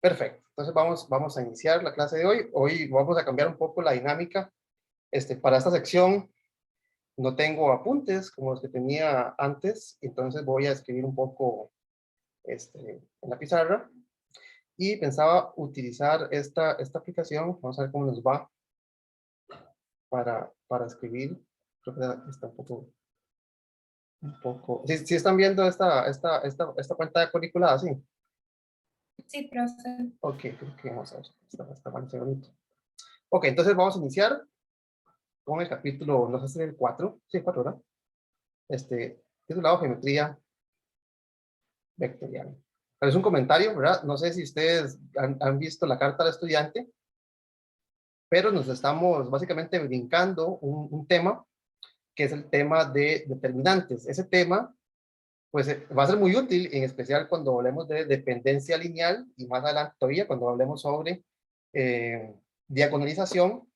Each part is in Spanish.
Perfecto. Entonces vamos a iniciar la clase de hoy. Hoy vamos a cambiar un poco la dinámica. Para esta sección no tengo apuntes como los que tenía antes, entonces voy a escribir un poco en la pizarra y pensaba utilizar esta aplicación. Vamos a ver cómo nos va para escribir. Creo que está un poco. ¿Sí están viendo esta pantalla cuadriculada? Sí. Sí, profe. Ok, creo que vamos a ver. Está bonito. Ok, entonces vamos a iniciar con el capítulo, no sé si es el 4, sí, 4, ¿verdad? Titulado Geometría Vectorial. Pero es un comentario, ¿verdad? No sé si ustedes han visto la carta al estudiante, pero nos estamos básicamente brincando un tema, que es el tema de determinantes. Ese tema, pues, va a ser muy útil, en especial cuando hablemos de dependencia lineal y más adelante todavía cuando hablemos sobre diagonalización.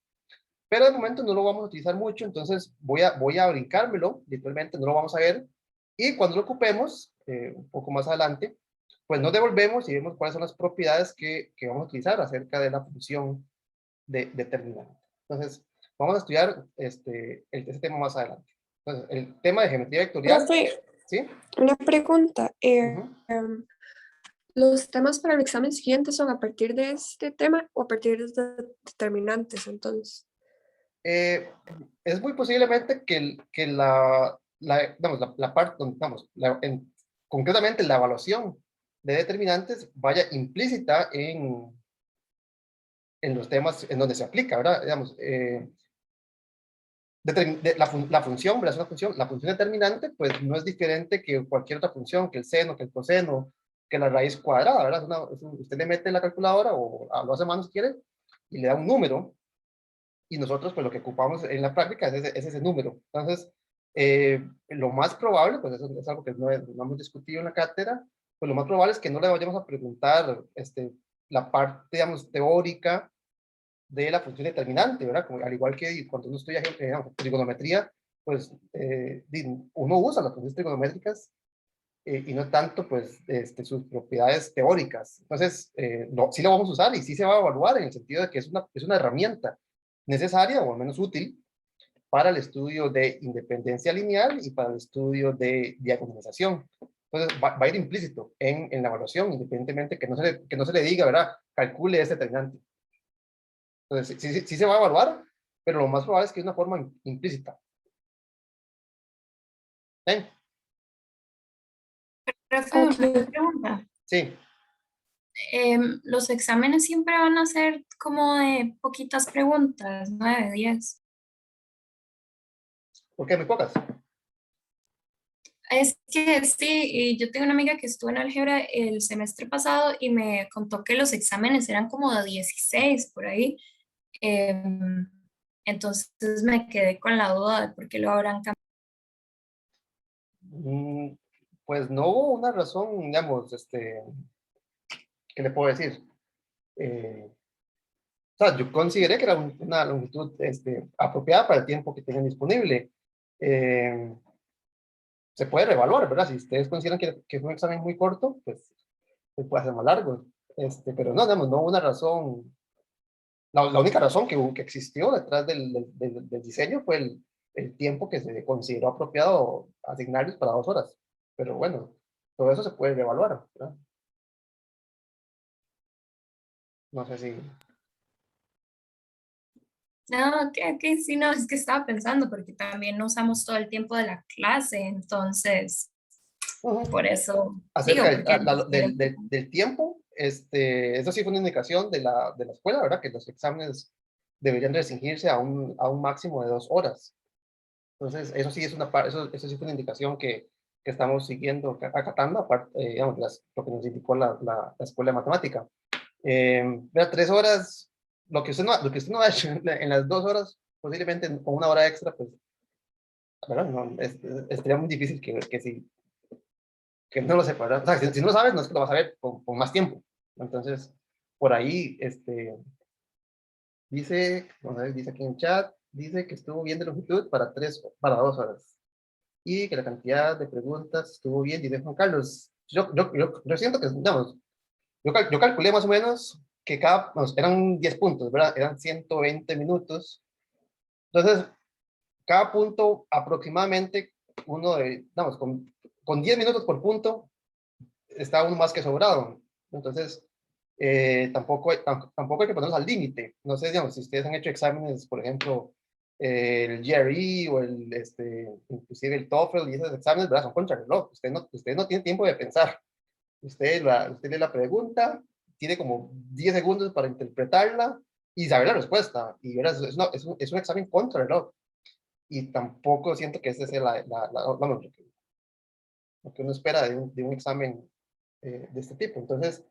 Pero de momento no lo vamos a utilizar mucho, entonces voy a brincármelo, literalmente no lo vamos a ver, y cuando lo ocupemos, un poco más adelante, pues nos devolvemos y vemos cuáles son las propiedades que vamos a utilizar acerca de la función de determinante. Entonces, vamos a estudiar ese tema más adelante. Entonces, el tema de geometría vectorial, Profe, ¿sí? una pregunta. Uh-huh. ¿Los temas para el examen siguiente son a partir de este tema o a partir de determinantes, entonces? Es muy posiblemente que la parte, concretamente la evaluación de determinantes vaya implícita en los temas en donde se aplica, ¿verdad? Digamos, la función, ¿verdad? Es una función, la función determinante, pues no es diferente que cualquier otra función, que el seno, que el coseno, que la raíz cuadrada, ¿verdad? Usted le mete en la calculadora o lo hace a mano si quiere y le da un número, y nosotros pues lo que ocupamos en la práctica es ese número. Entonces, lo más probable, pues eso es algo que no hemos discutido en la cátedra, pues lo más probable es que no le vayamos a preguntar la parte, digamos, teórica de la función determinante, ¿verdad? Como, al igual que cuando uno estudia trigonometría, pues uno usa las funciones trigonométricas y no tanto pues sus propiedades teóricas. Entonces, sí lo vamos a usar y sí se va a evaluar en el sentido de que es una herramienta necesaria o al menos útil para el estudio de independencia lineal y para el estudio de diagonalización. Entonces, va a ir implícito en la evaluación, independientemente que no se le diga, ¿verdad? Calcule este determinante. Entonces, sí se va a evaluar, pero lo más probable es que es una forma implícita. ¿Eh? Profe, Ok. una pregunta. Sí. Los exámenes siempre van a ser como de poquitas preguntas, 9, 10. ¿Por qué muy pocas? Es que sí, y yo tengo una amiga que estuvo en álgebra el semestre pasado y me contó que los exámenes eran como de 16 por ahí. Entonces me quedé con la duda de por qué lo habrán cambiado. Pues no hubo una razón, digamos, ¿qué le puedo decir? O sea, yo consideré que era una longitud apropiada para el tiempo que tenían disponible. Se puede reevaluar, ¿verdad? Si ustedes consideran que es un examen muy corto, pues se puede hacer más largo. Pero no, digamos, no hubo una razón. La única razón que existió detrás del diseño fue el tiempo que se consideró apropiado asignarles para 2 horas. Pero bueno, todo eso se puede reevaluar, ¿verdad? No sé si... No, ok, sí, no, es que estaba pensando porque también no usamos todo el tiempo de la clase, entonces, por eso digo, Acerca porque del tiempo, eso sí fue una indicación de la escuela, ¿verdad? Que los exámenes deberían restringirse a un máximo de 2 horas. Entonces, eso sí es eso sí fue una indicación que estamos siguiendo, acatando, aparte, digamos, lo que nos indicó la escuela de matemática. 3 horas, lo que usted no ha hecho en las 2 horas, posiblemente con una hora extra, pues, ¿verdad? No, sería muy difícil que no lo sepa, ¿verdad? O sea, si no lo sabes, no es que lo vas a ver con más tiempo. Entonces, por ahí, vamos a ver, dice aquí en el chat, dice que estuvo bien de longitud para 2 horas. Y que la cantidad de preguntas estuvo bien, dice Juan Carlos. Yo siento que, digamos, Yo calculé más o menos que eran 10 puntos, ¿verdad? Eran 120 minutos. Entonces, cada punto aproximadamente vamos, con 10 minutos por punto, está uno más que sobrado. Entonces, tampoco hay que ponernos al límite. No sé, digamos, si ustedes han hecho exámenes, por ejemplo, el GRE o inclusive el TOEFL y esos exámenes, ¿verdad? Son contrarreloj. Usted no tiene tiempo de pensar. Usted lee la pregunta, tiene como 10 segundos para interpretarla y saber la respuesta. Y ¿verdad? Es un examen contrarreloj. Y tampoco siento que ese sea vamos, lo que uno espera de un examen de este tipo. Entonces,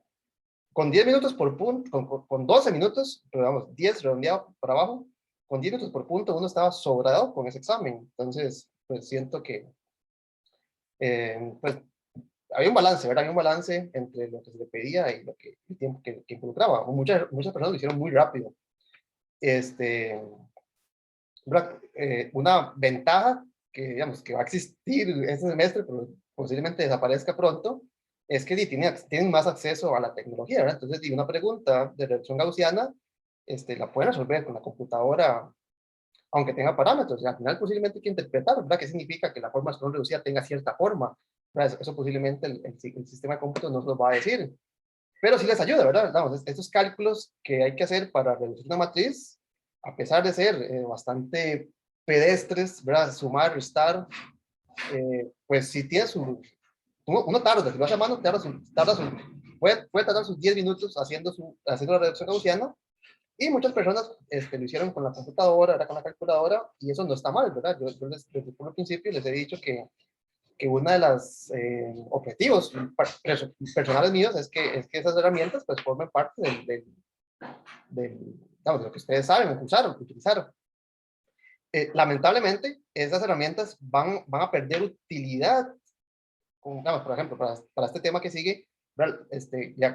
con 10 minutos por punto, con 12 minutos, pero vamos, 10 redondeado para abajo, con 10 minutos por punto uno estaba sobrado con ese examen. Entonces, pues siento que pues, había un balance, ¿verdad? Había un balance entre lo que se le pedía y el tiempo que involucraba. Muchas personas lo hicieron muy rápido. Este, una ventaja digamos, que va a existir este semestre, pero posiblemente desaparezca pronto, es que tienen más acceso a la tecnología, ¿verdad? Entonces, una pregunta de reducción gaussiana la pueden resolver con la computadora, aunque tenga parámetros, y al final posiblemente hay que interpretar, ¿verdad? ¿Qué significa que la forma de reducida tenga cierta forma? ¿Verdad? Eso posiblemente el sistema de cómputo nos lo va a decir, pero sí les ayuda, ¿verdad? Vamos, estos cálculos que hay que hacer para reducir una matriz, a pesar de ser bastante pedestres, ¿verdad? Sumar, restar, pues si tiene uno tarda, si lo hace a mano, puede tardar sus 10 minutos haciendo la reducción gaussiana, y muchas personas lo hicieron con la computadora, con la calculadora, y eso no está mal, ¿verdad? Desde el principio les he dicho que uno de los objetivos personales míos es que esas herramientas pues formen parte de lo que ustedes saben utilizar. Lamentablemente, esas herramientas van a perder utilidad, por ejemplo, para este tema que sigue,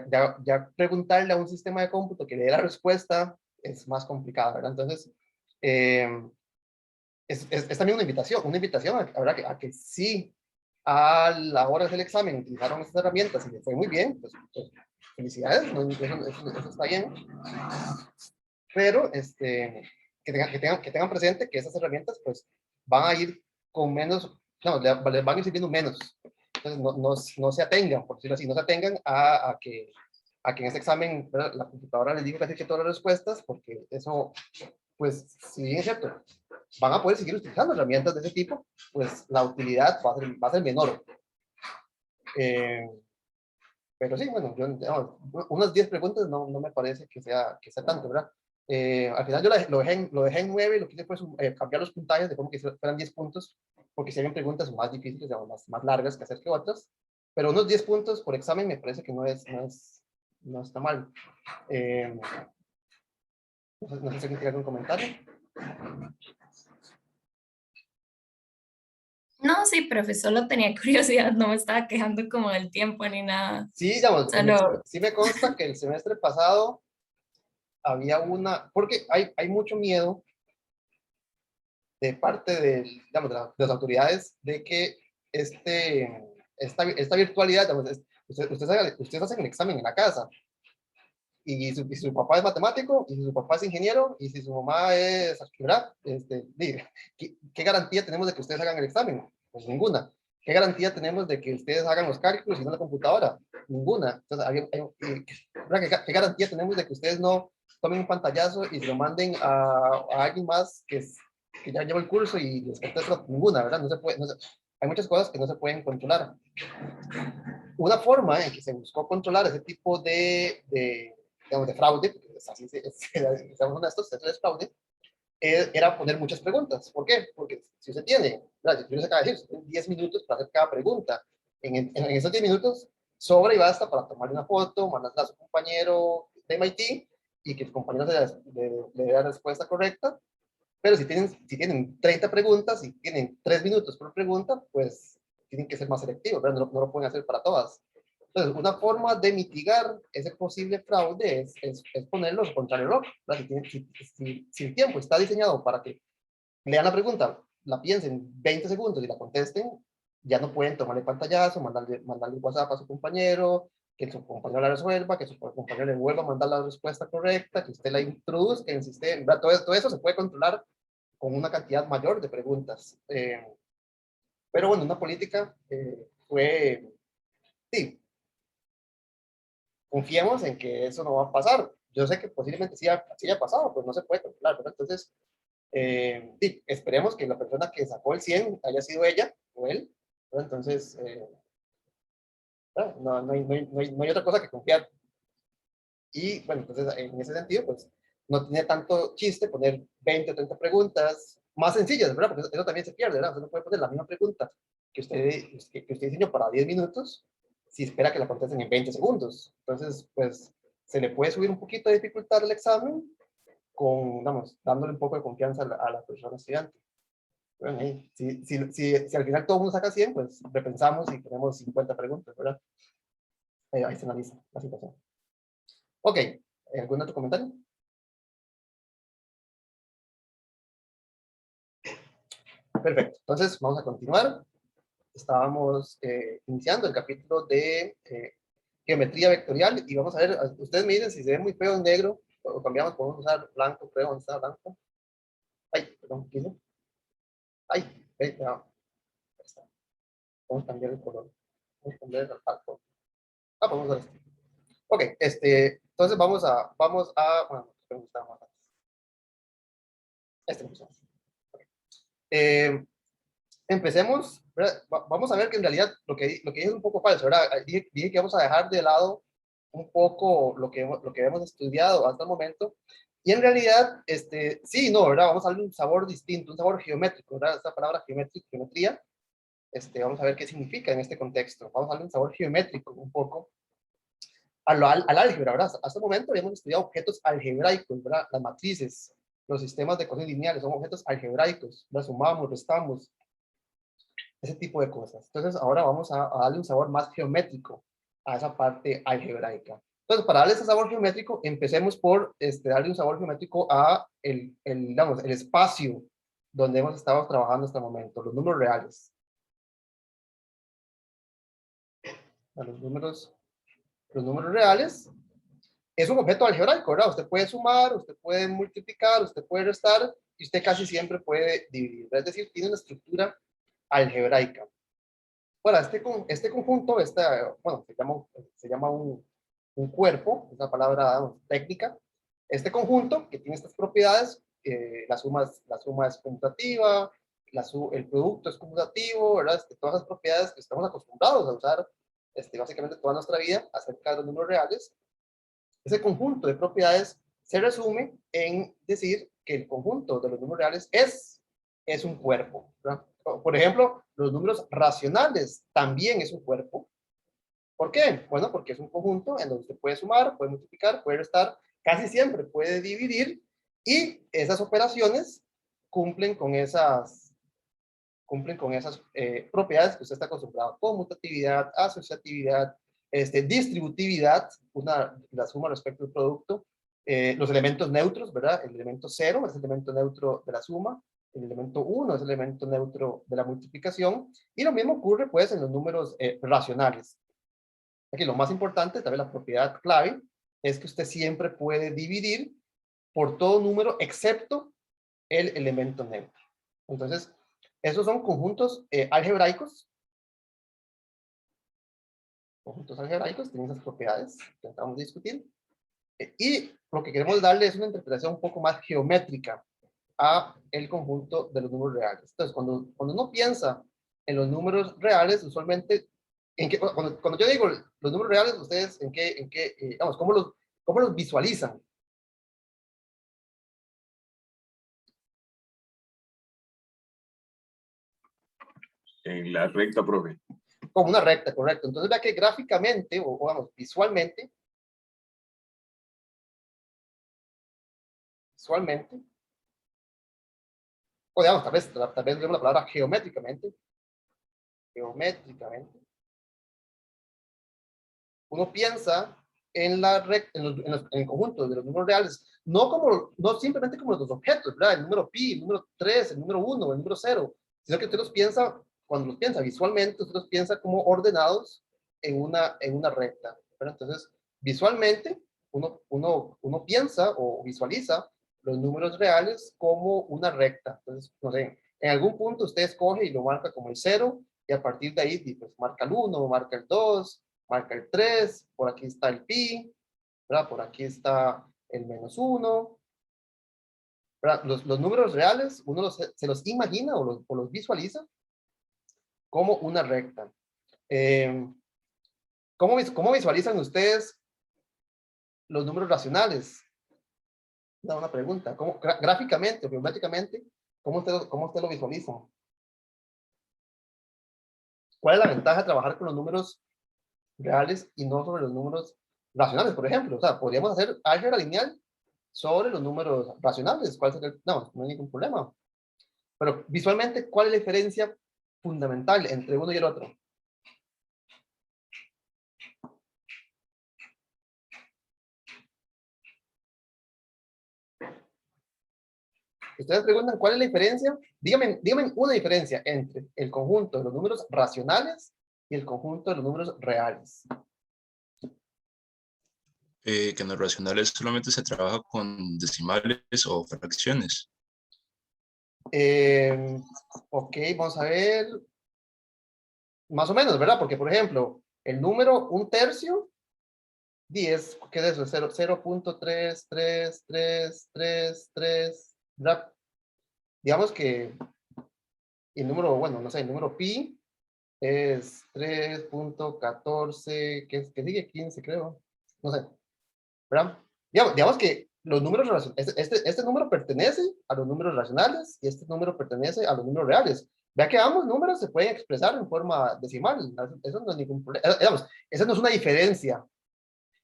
ya preguntarle a un sistema de cómputo que le dé la respuesta es más complicado, ¿verdad? Entonces, es también una invitación a que sí, a la hora de hacer el examen utilizaron estas herramientas y les fue muy bien, pues felicidades, ¿no? Eso está bien, pero que tengan presente que esas herramientas pues van a ir con menos, no, les van a ir sirviendo menos. Entonces no se atengan, por decirlo así, no se atengan a que en ese examen, ¿verdad?, la computadora les diga casi que todas las respuestas, porque eso, pues, si bien es cierto, van a poder seguir utilizando herramientas de ese tipo, pues la utilidad va a ser menor. Pero sí, bueno, unas 10 preguntas no me parece que sea tanto, ¿verdad? Al final yo lo dejé en 9, lo que hice fue cambiar los puntajes de forma que fueran 10 puntos, porque si habían preguntas más difíciles, más largas que hacer que otras, pero unos 10 puntos por examen me parece que no está mal. No sé si alguien tiene algún comentario. No, sí, profe, solo tenía curiosidad, no me estaba quejando como del tiempo ni nada. Sí, digamos, Solo, sí me consta que el semestre pasado había porque hay mucho miedo de parte digamos, de las autoridades de que esta virtualidad, digamos, ustedes hacen el examen en la casa, y si su papá es matemático, y si su papá es ingeniero, y si su mamá es ¿verdad? ¿Qué garantía tenemos de que ustedes hagan el examen? Pues ninguna. ¿Qué garantía tenemos de que ustedes hagan los cálculos y no la computadora? Ninguna. Entonces, ¿qué garantía tenemos de que ustedes no tomen un pantallazo y se lo manden a alguien más que ya lleva el curso y les contesta? Ninguna, ¿verdad? No se puede, hay muchas cosas que no se pueden controlar. Una forma en que se buscó controlar ese tipo digamos, de fraude, porque así seamos honestos, eso es fraude, era poner muchas preguntas. ¿Por qué? Porque si usted tiene, yo les acabo de decir, 10 minutos para hacer cada pregunta. En esos 10 minutos sobra y basta para tomar una foto, mandarla a su compañero de MIT y que el compañero le dé la respuesta correcta. Pero si tienen 30 preguntas y tienen 3 minutos por pregunta, pues tienen que ser más selectivos, ¿verdad? No lo pueden hacer para todas. Entonces, una forma de mitigar ese posible fraude es ponerlos contra el reloj. Si el tiempo está diseñado para que lean la pregunta, la piensen 20 segundos y la contesten, ya no pueden tomarle pantallazo, mandarle WhatsApp a su compañero, que su compañero la resuelva, que su compañero le vuelva a mandar la respuesta correcta, que usted la introduzca en el sistema, todo eso se puede controlar con una cantidad mayor de preguntas. Pero bueno, una política fue, sí, confiemos en que eso no va a pasar. Yo sé que posiblemente sí haya pasado, pues no se puede controlar, ¿verdad? Entonces, sí, esperemos que la persona que sacó el 100 haya sido ella o él, ¿verdad? Entonces, no hay otra cosa que confiar. Y bueno, entonces en ese sentido, pues no tiene tanto chiste poner 20 o 30 preguntas más sencillas, ¿verdad? Porque eso también se pierde, ¿verdad? Usted no puede poner la misma pregunta que usted diseñó para 10 minutos si espera que la contesten en 20 segundos. Entonces, pues se le puede subir un poquito de dificultad al examen vamos, dándole un poco de confianza a la persona estudiante. Bueno, si al final todo el mundo saca 100, pues repensamos y tenemos 50 preguntas, ¿verdad? Ahí se analiza la situación. Ok, ¿algún otro comentario? Perfecto, entonces vamos a continuar. Estábamos iniciando el capítulo de geometría vectorial y vamos a ver, ustedes me dicen si se ve muy feo en negro o cambiamos, podemos usar blanco, creo, ¿dónde está blanco? Ay, perdón, ¿qué hice? Ay, ya está. Vamos a cambiar el color. Vamos a cambiar el alto. Vamos a ver esto. Ok, entonces bueno, me gustaba más antes. Me gustó más. Empecemos, ¿verdad? Vamos a ver que en realidad lo que dije es un poco falso, ¿verdad? Dije que vamos a dejar de lado un poco lo que hemos estudiado hasta el momento, y en realidad, sí, no, ¿verdad? Vamos a darle un sabor distinto, un sabor geométrico, ¿verdad? Esta palabra geometría, vamos a ver qué significa en este contexto. Vamos a darle un sabor geométrico un poco al álgebra, ¿verdad? Hasta el momento habíamos estudiado objetos algebraicos, ¿verdad? Las matrices, los sistemas de ecuaciones lineales son objetos algebraicos, ¿verdad? Sumamos, restamos, ese tipo de cosas. Entonces ahora vamos a darle un sabor más geométrico a esa parte algebraica. Entonces, para darle ese sabor geométrico, empecemos por darle un sabor geométrico a digamos, el espacio donde hemos estado trabajando hasta el momento, los números reales. A los números reales es un objeto algebraico, ¿verdad? Usted puede sumar, usted puede multiplicar, usted puede restar y usted casi siempre puede dividir. Es decir, tiene una estructura algebraica. Bueno, este conjunto, bueno, se llama un cuerpo, es una palabra técnica. Este conjunto que tiene estas propiedades, la suma es conmutativa, el producto es conmutativo, ¿verdad? Todas las propiedades que estamos acostumbrados a usar básicamente toda nuestra vida acerca de los números reales. Ese conjunto de propiedades se resume en decir que el conjunto de los números reales es un cuerpo, ¿verdad? Por ejemplo, los números racionales también es un cuerpo. ¿Por qué? Bueno, porque es un conjunto en donde usted puede sumar, puede multiplicar, puede restar, casi siempre puede dividir, y esas operaciones cumplen con esas propiedades que usted está acostumbrado: conmutatividad, asociatividad, distributividad, la suma respecto al producto, los elementos neutros, ¿verdad? El elemento 0 es el elemento neutro de la suma, el elemento 1 es el elemento neutro de la multiplicación, y lo mismo ocurre pues en los números racionales. Aquí lo más importante, también la propiedad clave, es que usted siempre puede dividir por todo número excepto el elemento neutro. Entonces, esos son conjuntos algebraicos. Conjuntos algebraicos tienen esas propiedades que acabamos de discutir. Y lo que queremos darle es una interpretación un poco más geométrica a el conjunto de los números reales. Entonces, cuando uno piensa en los números reales, usualmente, cuando yo digo los números reales, ustedes, vamos, ¿cómo los visualizan? En la recta, profe. Como una recta, correcto. Entonces, vea que gráficamente, o vamos, visualmente, o digamos, tal vez vemos la palabra geométricamente, uno piensa en el conjunto de los números reales, no simplemente como los objetos, ¿verdad? El número pi, el número 3, el número 1, el número 0, sino que usted los piensa, cuando los piensa visualmente, usted los piensa como ordenados en una recta. ¿verdad? Entonces, visualmente, uno piensa o visualiza los números reales como una recta. Entonces, no sé, en algún punto usted escoge y lo marca como el 0, y a partir de ahí, pues, marca el 1, marca el 2, marca el 3, por aquí está el pi, ¿verdad? Por aquí está el -1, ¿verdad? Los números reales, uno se los imagina o los visualiza como una recta. ¿Cómo visualizan ustedes los números racionales? Una pregunta. Gráficamente o geométricamente, cómo usted lo visualiza? ¿Cuál es la ventaja de trabajar con los números reales y no sobre los números racionales, por ejemplo? O sea, podríamos hacer álgebra lineal sobre los números racionales. ¿Cuál sería no hay ningún problema. Pero visualmente, ¿cuál es la diferencia fundamental entre uno y el otro? Ustedes preguntan cuál es la diferencia. Díganme una diferencia entre el conjunto de los números racionales y el conjunto de los números reales. Que en los racionales solamente se trabaja con decimales o fracciones. Ok, vamos a ver. Más o menos, ¿verdad? Porque, por ejemplo, el número 1/3, 10, ¿qué es eso? 0.33333, ¿verdad? Digamos que el número, bueno, no sé, el número pi es 3.14, que sigue 15, creo. No sé, ¿verdad? Digamos que los números racionales, este número pertenece a los números racionales y este número pertenece a los números reales. Vea que ambos números se pueden expresar en forma decimal. Eso no es ningún problema. Digamos, esa no es una diferencia.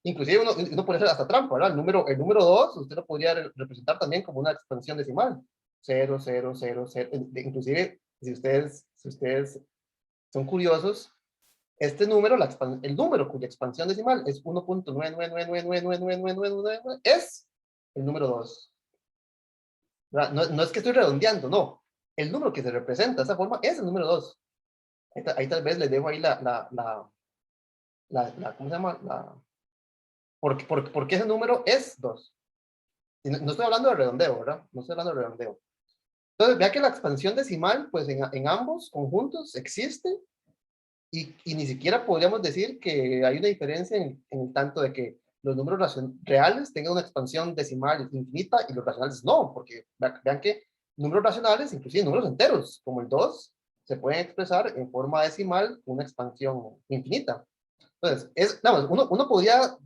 Inclusive uno puede hacer hasta trampa, ¿verdad? El número 2, usted lo podría representar también como una expansión decimal. 0, 0, 0, 0. Inclusive, si ustedes son curiosos, este número, el número cuya expansión decimal es 1.999999999, es el número 2. No es que estoy redondeando, no. El número que se representa de esa forma es el número 2. Ahí tal vez les dejo ahí ¿cómo se llama? ¿Por qué ese número es 2? No estoy hablando de redondeo, ¿verdad? No estoy hablando de redondeo. Entonces, vea que la expansión decimal, pues en ambos conjuntos existe. Y ni siquiera podríamos decir que hay una diferencia en el tanto de que los números reales tengan una expansión decimal infinita y los racionales no, porque vean que números racionales, inclusive números enteros, como el 2, se pueden expresar en forma decimal con una expansión infinita. Entonces, uno podría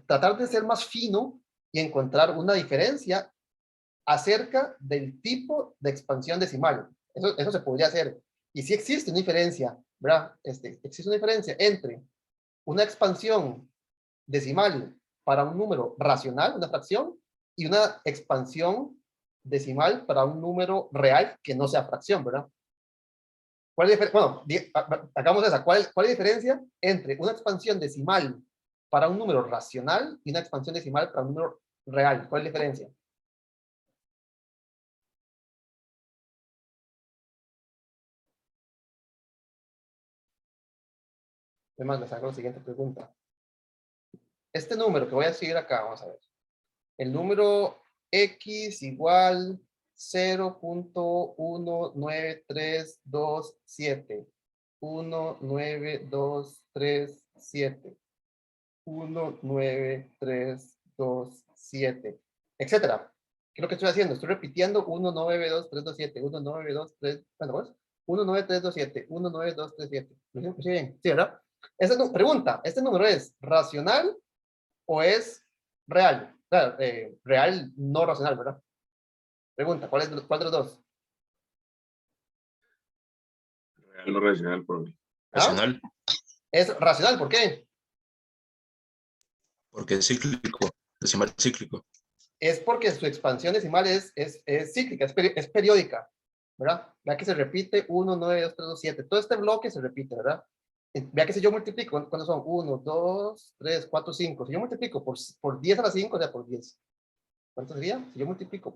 tratar de ser más fino y encontrar una diferencia acerca del tipo de expansión decimal. Eso se podría hacer. Y sí existe una diferencia, ¿verdad? Existe una diferencia entre una expansión decimal para un número racional, una fracción, y una expansión decimal para un número real que no sea fracción, ¿verdad? Bueno, hagamos esa. ¿Cuál es la diferencia entre una expansión decimal para un número racional y una expansión decimal para un número real? ¿Cuál es la diferencia? Además, les hago la siguiente pregunta. Este número que voy a escribir acá, vamos a ver. El número x igual 0.19327. 19237. 19327. Etcétera. ¿Qué es lo que estoy haciendo? Estoy repitiendo 19237. 19237. Bueno, pues, 19327. 19237. ¿Sí bien? Sí, ¿verdad? Pregunta, ¿este número es racional o es real? Real no racional, ¿verdad? Pregunta, ¿cuál de los dos? Real no racional, profe. Racional, Es racional, ¿por qué? porque es cíclico, decimal cíclico. Es porque su expansión decimal es cíclica, es periódica, ¿verdad? Vea que se repite 1, 9, 2, 3, 2, 7. Todo este bloque se repite, ¿verdad? Vea que si yo multiplico, ¿cuántos son? 1, 2, 3, 4, 5. Si yo multiplico por 10 a la 5, o sea, por 10. ¿Cuánto sería? Si yo multiplico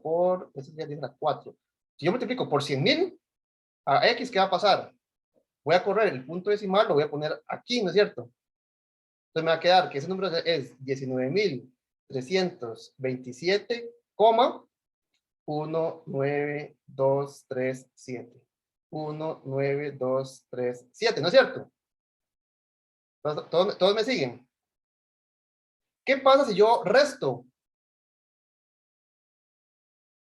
eso sería 10 a la 4. Si yo multiplico por 100,000, a X, ¿qué va a pasar? Voy a correr el punto decimal, lo voy a poner aquí, ¿no es cierto? Entonces me va a quedar que ese número es 19.327, 19237. 19237, ¿no es cierto? ¿Todos me siguen? ¿Qué pasa si yo resto?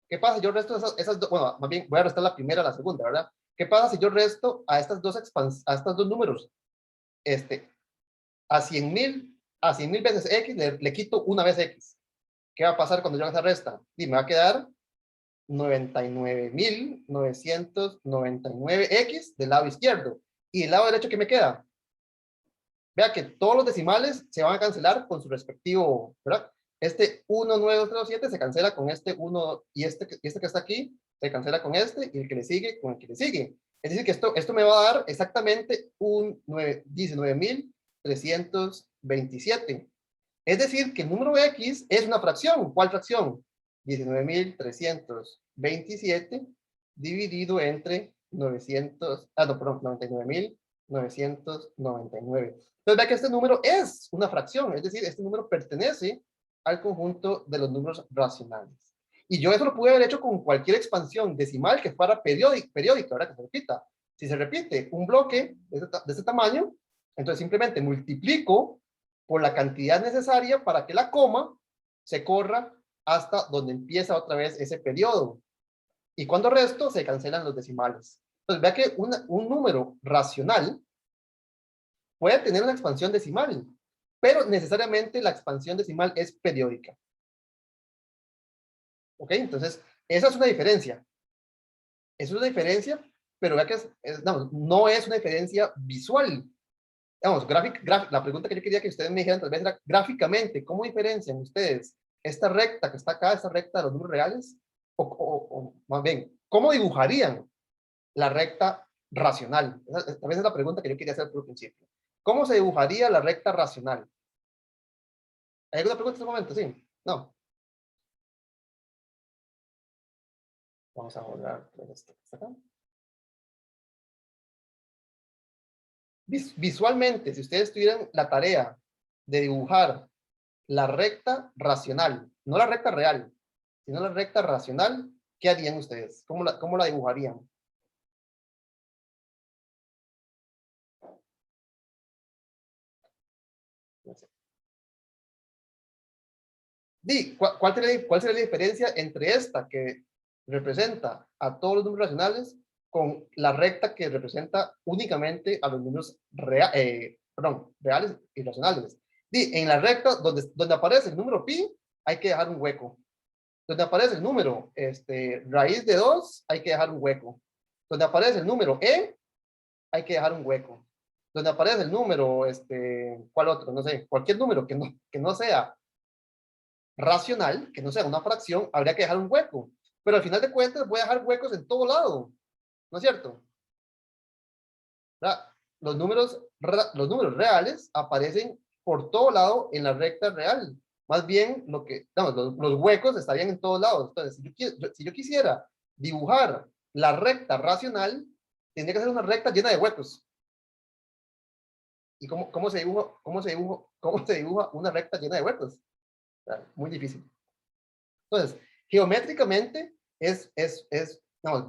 ¿Qué pasa si yo resto esas dos? Bueno, más bien voy a restar la primera a la segunda, ¿verdad? ¿Qué pasa si yo resto a estos dos números? A 100.000 veces X, le quito una vez X. ¿Qué va a pasar cuando yo haga esa resta? Y me va a quedar 99.999X del lado izquierdo. ¿Y del lado derecho qué me queda? Vea que todos los decimales se van a cancelar con su respectivo, ¿verdad? Este 19207 se cancela con este 1 y este que está aquí se cancela con este y el que le sigue con el que le sigue. Es decir, que esto me va a dar exactamente 19.327. Es decir, que el número X es una fracción. ¿Cuál fracción? 19.327 dividido entre 99.999. Entonces, vea que este número es una fracción, es decir, este número pertenece al conjunto de los números racionales. Y yo eso lo pude haber hecho con cualquier expansión decimal que fuera periódica, ¿verdad? Que se repita. Si se repite un bloque de este tamaño, entonces simplemente multiplico por la cantidad necesaria para que la coma se corra hasta donde empieza otra vez ese periodo. Y cuando resto, se cancelan los decimales. Entonces, vea que un número racional puede tener una expansión decimal, pero necesariamente la expansión decimal es periódica. ¿Ok? Entonces, esa es una diferencia. Es una diferencia, pero vea que no es una diferencia visual. Digamos, la pregunta que yo quería que ustedes me dijeran tal vez era gráficamente, ¿cómo diferencian ustedes esta recta que está acá, esta recta de los números reales? O más bien, ¿cómo dibujarían la recta racional? Tal vez es la pregunta que yo quería hacer por el principio. ¿Cómo se dibujaría la recta racional? ¿Hay alguna pregunta en este momento? Sí. No. Vamos a borrar esto que está acá. Visualmente, si ustedes tuvieran la tarea de dibujar la recta racional, no la recta real, sino la recta racional, ¿qué harían ustedes? ¿Cómo la dibujarían? No sé. ¿Cuál sería la diferencia entre esta que representa a todos los números racionales con la recta que representa únicamente a los números reales y racionales? En la recta donde aparece el número pi, hay que dejar un hueco. Donde aparece el número raíz de 2, hay que dejar un hueco. Donde aparece el número e, hay que dejar un hueco. Donde aparece el número, ¿cuál otro? No sé, cualquier número que no sea racional, que no sea una fracción, habría que dejar un hueco. Pero al final de cuentas voy a dejar huecos en todo lado, ¿no es cierto? ¿Verdad? Los números reales aparecen por todo lado en la recta real. Más bien, los huecos estarían en todos lados. Entonces, si yo quisiera dibujar la recta racional, tendría que ser una recta llena de huecos. ¿Y cómo se dibuja una recta llena de huecos? Muy difícil. Entonces, geométricamente,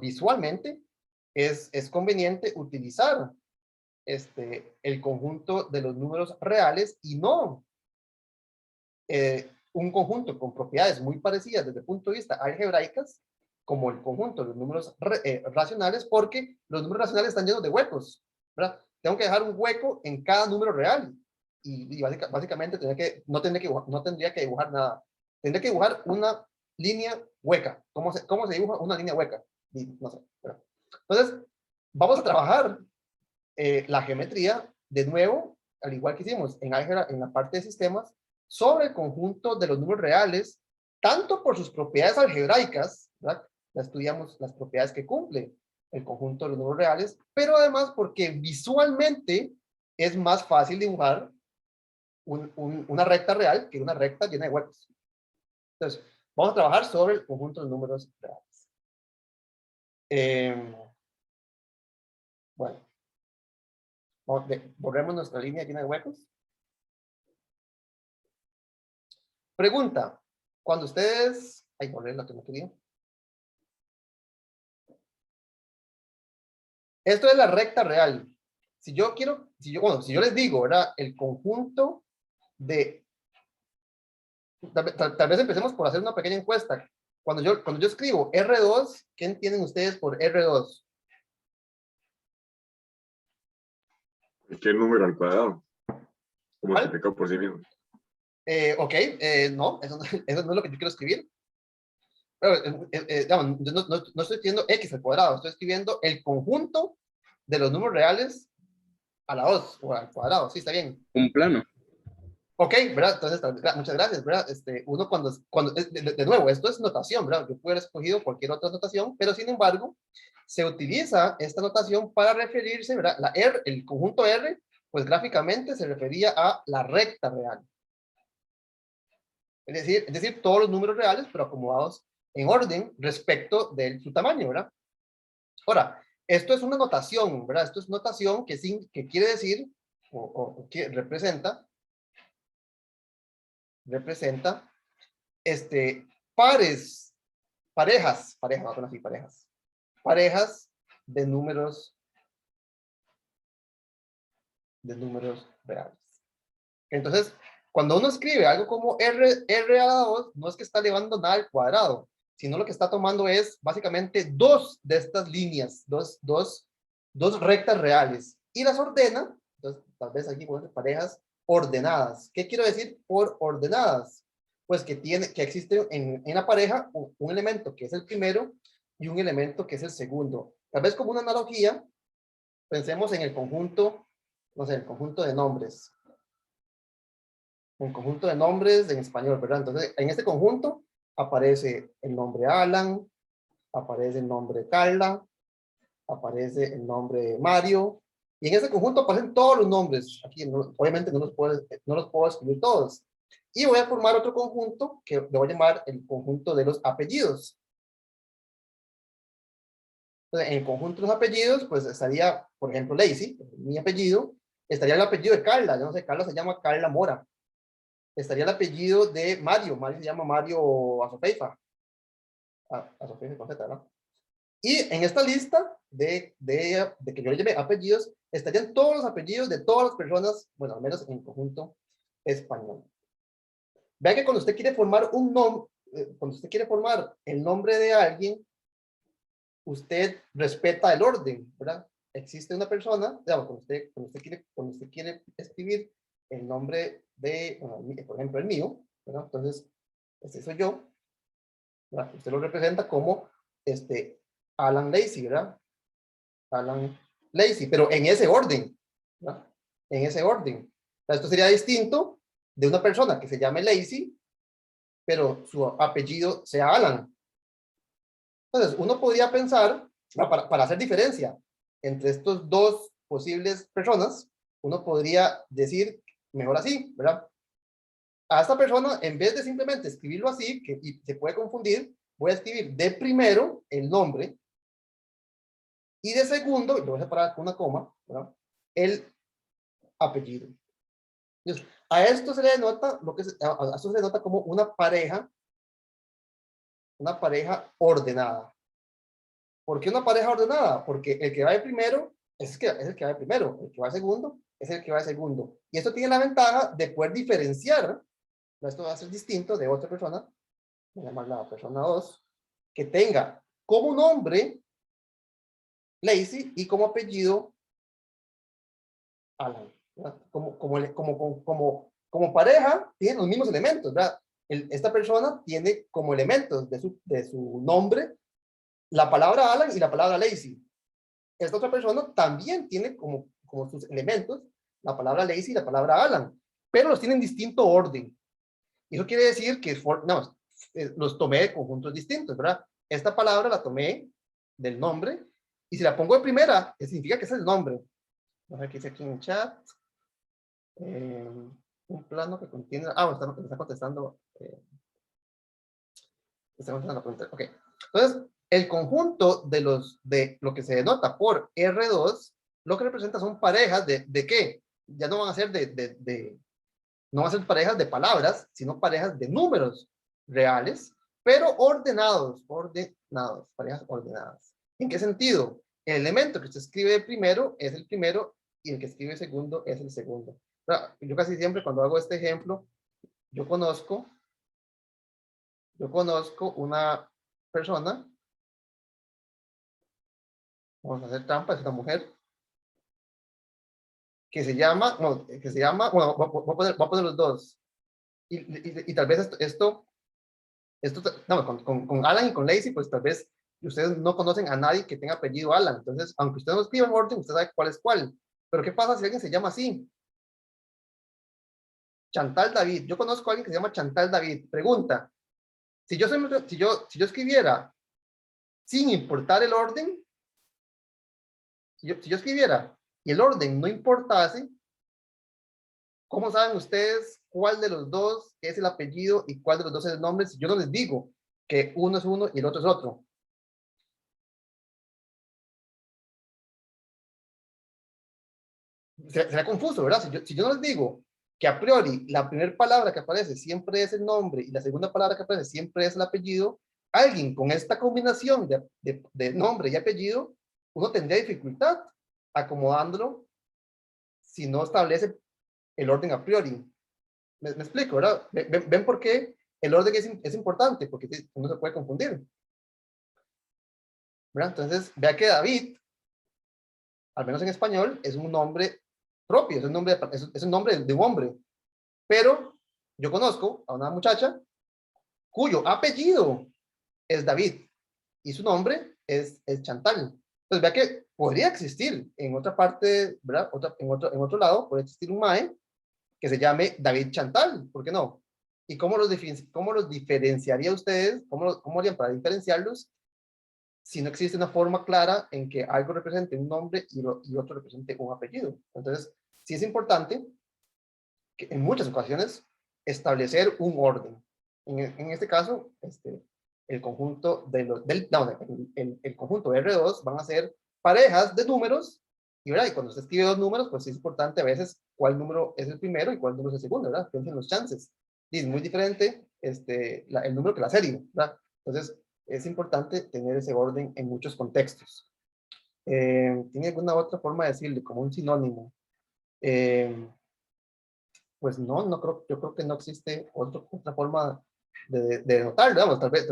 visualmente, es conveniente utilizar el conjunto de los números reales y no un conjunto con propiedades muy parecidas desde el punto de vista algebraicas, como el conjunto de los números racionales, porque los números racionales están llenos de huecos, ¿verdad? Tengo que dejar un hueco en cada número real y básicamente no tendría que dibujar nada. Tendría que dibujar una línea hueca. ¿Cómo se dibuja una línea hueca? No sé. ¿Verdad? Entonces, vamos a trabajar la geometría de nuevo, al igual que hicimos en álgebra, en la parte de sistemas, sobre el conjunto de los números reales, tanto por sus propiedades algebraicas, ¿verdad? Ya estudiamos las propiedades que cumple el conjunto de los números reales, pero además porque visualmente es más fácil dibujar una recta real que una recta llena de huecos. Entonces, vamos a trabajar sobre el conjunto de números reales. Bueno, borremos nuestra línea llena de huecos. Pregunta, cuando ustedes... Ay, volver la que no quería. Esto es la recta real. Si yo les digo, ¿verdad? El conjunto de... Tal vez empecemos por hacer una pequeña encuesta. Cuando yo escribo R2, ¿qué entienden ustedes por R2? ¿Qué número al cuadrado? Como ¿Cuál? multiplicado por sí mismo. Ok, no, eso no es lo que yo quiero escribir. Pero, digamos, yo no estoy escribiendo X al cuadrado, estoy escribiendo el conjunto de los números reales a la 2 o al cuadrado, sí, está bien. Un plano. Ok, ¿verdad? Entonces, muchas gracias, ¿verdad? Uno de nuevo, esto es notación, ¿verdad? Yo puedo haber escogido cualquier otra notación, pero sin embargo, se utiliza esta notación para referirse, ¿verdad? El conjunto R, pues gráficamente se refería a la recta real. Es decir, todos los números reales, pero acomodados en orden respecto de su tamaño, ¿verdad? Ahora, esto es una notación, ¿verdad? Esto es notación que quiere decir, o que representa, parejas de números reales. Entonces, cuando uno escribe algo como R a la 2, no es que está elevando nada al cuadrado, sino lo que está tomando es básicamente dos de estas líneas, dos rectas reales, y las ordena. Entonces, tal vez aquí podemos parejas ordenadas. ¿Qué quiero decir por ordenadas? Pues que existe en la pareja un elemento que es el primero y un elemento que es el segundo. Tal vez como una analogía, pensemos en el conjunto, no sé, el conjunto de nombres. Un conjunto de nombres en español, ¿verdad? Entonces, en este conjunto aparece el nombre Alan, aparece el nombre Carla, aparece el nombre Mario, y en ese conjunto aparecen todos los nombres. Aquí, obviamente, no los puedo escribir todos. Y voy a formar otro conjunto que le voy a llamar el conjunto de los apellidos. Entonces, en el conjunto de los apellidos, pues estaría, por ejemplo, Lacey, mi apellido, estaría el apellido de Carla. Yo no sé, Carla se llama Carla Mora. Estaría el apellido de Mario. Mario se llama Mario Azofeifa. Azofeifa con Z, ¿no? Y en esta lista de que yo le llamé apellidos, estarían todos los apellidos de todas las personas, bueno, al menos en conjunto español. Vean que cuando usted quiere formar un nombre, cuando usted quiere formar el nombre de alguien, usted respeta el orden, ¿verdad? Existe una persona, digamos, cuando usted quiere escribir el nombre de, por ejemplo, el mío, ¿verdad? Entonces, este soy yo, ¿verdad? Usted lo representa como Alan Lacey, ¿verdad? Alan Lacey, pero en ese orden, ¿verdad? En ese orden. Esto sería distinto de una persona que se llame Lacey, pero su apellido sea Alan. Entonces, uno podría pensar, para hacer diferencia entre estos dos posibles personas, uno podría decir, mejor así, ¿verdad? A esta persona, en vez de simplemente escribirlo así, y se puede confundir, voy a escribir de primero el nombre, y de segundo, lo voy a separar con una coma, ¿verdad? El apellido. Entonces, a esto se le denota, a esto se le denota como una pareja ordenada. ¿Por qué una pareja ordenada? Porque el que va de primero es el que va de primero, el que va de segundo es el que va de segundo. Y esto tiene la ventaja de poder diferenciar, esto va a ser distinto de otra persona, voy a llamar la persona 2, que tenga como nombre Lacey y como apellido Alan. Como pareja tienen los mismos elementos, ¿verdad? Esta persona tiene como elementos de su nombre la palabra Alan y la palabra Lacey. Esta otra persona también tiene como sus elementos la palabra Lacey y la palabra Alan, pero los tiene en distinto orden. Y eso quiere decir que los tomé de conjuntos distintos, ¿verdad? Esta palabra la tomé del nombre, y si la pongo de primera, significa que ese es el nombre. Vamos a ver qué dice aquí en el chat. Un plano que contiene... está contestando. Está contestando la pregunta. Ok. Entonces, el conjunto de lo que se denota por R2, lo que representa son parejas de ¿qué? Ya no van a ser de No van a ser parejas de palabras, sino parejas de números reales, pero ordenados, parejas ordenadas. ¿En qué sentido? El elemento que usted escribe primero es el primero y el que escribe segundo es el segundo. Yo casi siempre cuando hago este ejemplo, yo conozco una persona, vamos a hacer trampa, es una mujer, que se llama, bueno, voy a poner los dos. Y tal vez esto no, con Alan y con Lacey, pues tal vez ustedes no conocen a nadie que tenga apellido Alan. Entonces, aunque usted no escriba en orden, usted sabe cuál es cuál. Pero ¿qué pasa si alguien se llama así? Chantal David. Yo conozco a alguien que se llama Chantal David. Pregunta, si yo escribiera sin importar el orden, si yo escribiera y el orden no importase, ¿cómo saben ustedes cuál de los dos es el apellido y cuál de los dos es el nombre si yo no les digo que uno es uno y el otro es otro? Será confuso, ¿verdad? Si yo no les digo que a priori la primera palabra que aparece siempre es el nombre y la segunda palabra que aparece siempre es el apellido, alguien con esta combinación de nombre y apellido, uno tendría dificultad acomodándolo si no establece el orden a priori. ¿Me explico, verdad? ¿Ven por qué el orden es importante? Porque uno se puede confundir, ¿verdad? Entonces, vea que David, al menos en español, es un nombre propio, es un nombre de un hombre. Pero yo conozco a una muchacha cuyo apellido es David y su nombre es Chantal. Entonces, vea que podría existir en otra parte, ¿verdad? En otro lado, puede existir un mae que se llame David Chantal, ¿por qué no? ¿Y cómo los diferenciaría ustedes? ¿Cómo harían para diferenciarlos si no existe una forma clara en que algo represente un nombre y otro represente un apellido? Entonces, sí es importante que en muchas ocasiones establecer un orden. En este caso, el conjunto el conjunto R2 van a ser parejas de números, y cuando usted escribe dos números, pues es importante a veces cuál número es el primero y cuál número es el segundo, ¿verdad? Piensen los chances. Y es muy diferente el número que la serie, ¿verdad? Entonces, es importante tener ese orden en muchos contextos. ¿Tiene alguna otra forma de decirle, como un sinónimo? Pues no creo, yo creo que no existe otra forma de notar, digamos, tal vez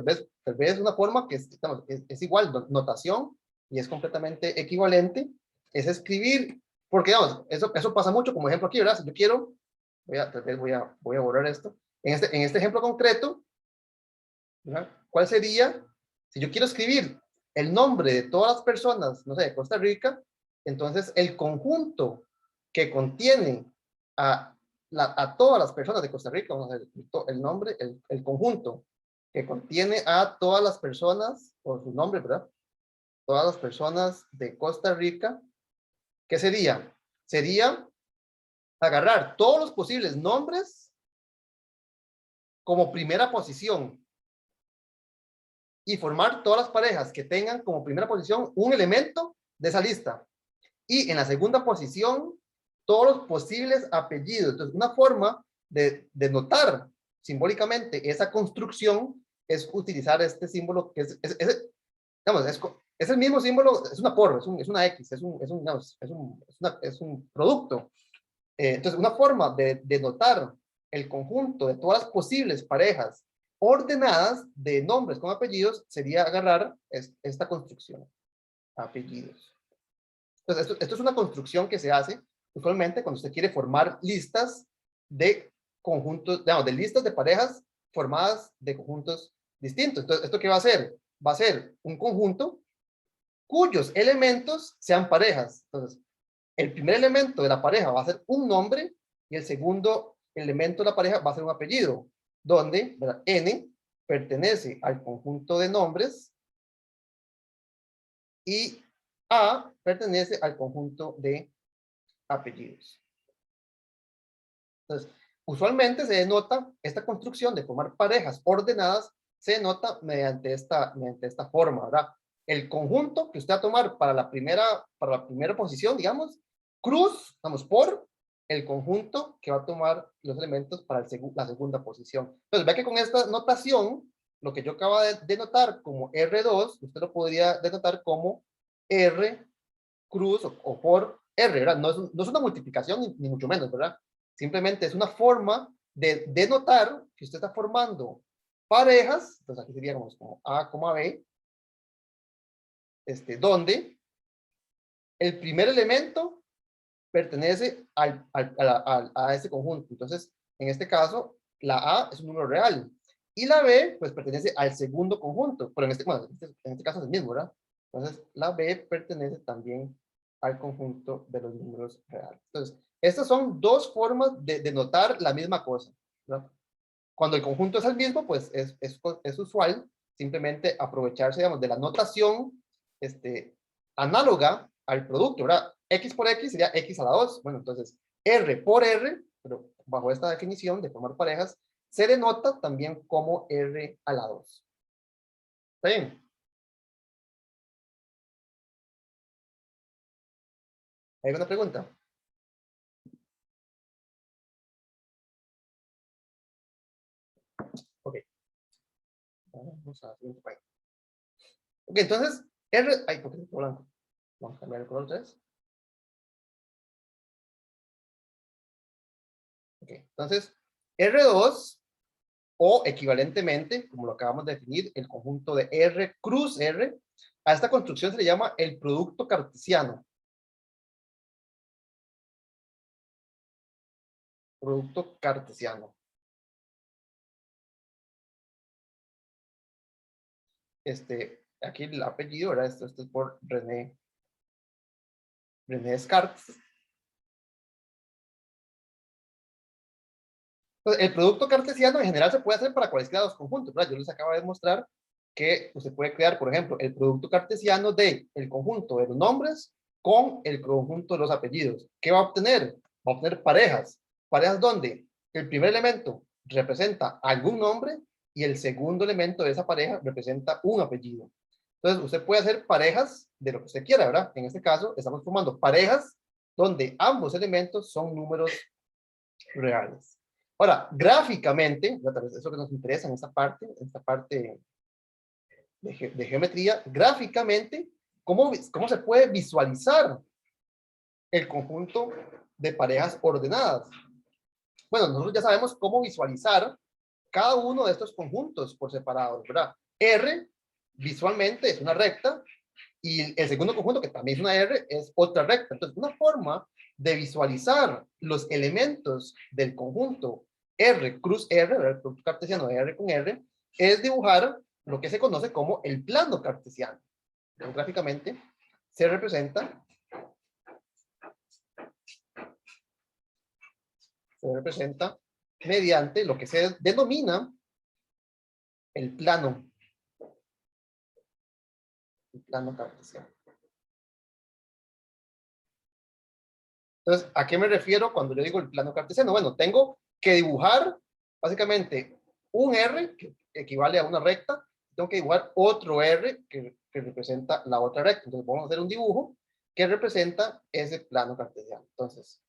una forma que es igual, notación, y es completamente equivalente, es escribir, porque digamos, eso pasa mucho, como ejemplo aquí, ¿verdad? Si yo quiero, tal vez voy a borrar esto, en este ejemplo concreto, ¿verdad? ¿Cuál sería? Si yo quiero escribir el nombre de todas las personas, no sé, de Costa Rica, entonces el conjunto que contiene a todas las personas de Costa Rica, vamos a ver el nombre, el conjunto que contiene a todas las personas, por su nombre, ¿verdad? Todas las personas de Costa Rica, ¿qué sería? Sería agarrar todos los posibles nombres como primera posición y formar todas las parejas que tengan como primera posición un elemento de esa lista. Y en la segunda posición, todos los posibles apellidos. Entonces, una forma de notar simbólicamente esa construcción es utilizar este símbolo que es el mismo símbolo, es una porra, es una X, es un producto. Entonces, una forma de notar el conjunto de todas las posibles parejas ordenadas de nombres con apellidos sería agarrar esta construcción, apellidos. Entonces, esto es una construcción que se hace usualmente cuando usted quiere formar listas de conjuntos, digamos, de listas de parejas formadas de conjuntos distintos. Entonces, ¿esto qué va a hacer? Va a ser un conjunto cuyos elementos sean parejas. Entonces, el primer elemento de la pareja va a ser un nombre y el segundo elemento de la pareja va a ser un apellido, donde, ¿verdad?, N pertenece al conjunto de nombres y A pertenece al conjunto de apellidos. Entonces, usualmente se denota esta construcción de formar parejas ordenadas, se denota mediante esta forma, ¿verdad? El conjunto que usted va a tomar para la primera posición, digamos, cruz, vamos, por el conjunto que va a tomar los elementos para la segunda posición. Entonces, vea que con esta notación, lo que yo acabo de denotar como R2, usted lo podría denotar como R cruz o por R, ¿verdad? No es una multiplicación ni mucho menos, ¿verdad? Simplemente es una forma de denotar que usted está formando parejas, entonces aquí seríamos como A, B, donde el primer elemento pertenece a ese conjunto. Entonces, en este caso, la A es un número real y la B, pues, pertenece al segundo conjunto, pero en este caso es el mismo, ¿verdad? Entonces, la B pertenece también al conjunto de los números reales. Entonces, estas son dos formas de denotar la misma cosa, ¿verdad? Cuando el conjunto es el mismo, pues es usual simplemente aprovecharse, digamos, de la notación análoga al producto, ¿verdad? X por X sería X a la 2. Bueno, entonces, R por R, pero bajo esta definición de formar parejas, se denota también como R a la 2. ¿Está bien? ¿Hay alguna pregunta? Ok. Vamos a la siguiente página. Ok, entonces, R... Ay, ¿por qué es blanco? Vamos a cambiar el color otra vez. Ok, entonces, R2, o equivalentemente, como lo acabamos de definir, el conjunto de R cruz R, a esta construcción se le llama el producto cartesiano. Producto cartesiano. Aquí el apellido, ¿verdad? Esto es por René Descartes. Entonces, el producto cartesiano en general se puede hacer para cualquiera de los conjuntos, ¿verdad? Yo les acabo de demostrar que usted puede crear, por ejemplo, el producto cartesiano del conjunto de los nombres con el conjunto de los apellidos. ¿Qué va a obtener? Va a obtener parejas. ¿Parejas donde el primer elemento representa algún nombre y el segundo elemento de esa pareja representa un apellido? Entonces, usted puede hacer parejas de lo que usted quiera, ¿verdad? En este caso, estamos formando parejas donde ambos elementos son números reales. Ahora, gráficamente, eso que nos interesa en esta parte de geometría, gráficamente, ¿cómo se puede visualizar el conjunto de parejas ordenadas? Bueno, nosotros ya sabemos cómo visualizar cada uno de estos conjuntos por separado, ¿verdad? R, visualmente, es una recta, y el segundo conjunto, que también es una R, es otra recta. Entonces, una forma de visualizar los elementos del conjunto R cruz R, el producto cartesiano de R con R, es dibujar lo que se conoce como el plano cartesiano. Entonces, gráficamente se representa mediante lo que se denomina el plano cartesiano. Entonces, ¿a qué me refiero cuando yo digo el plano cartesiano? Bueno, tengo que dibujar básicamente un R que equivale a una recta, tengo que dibujar otro R que representa la otra recta. Entonces, vamos a hacer un dibujo que representa ese plano cartesiano. Entonces,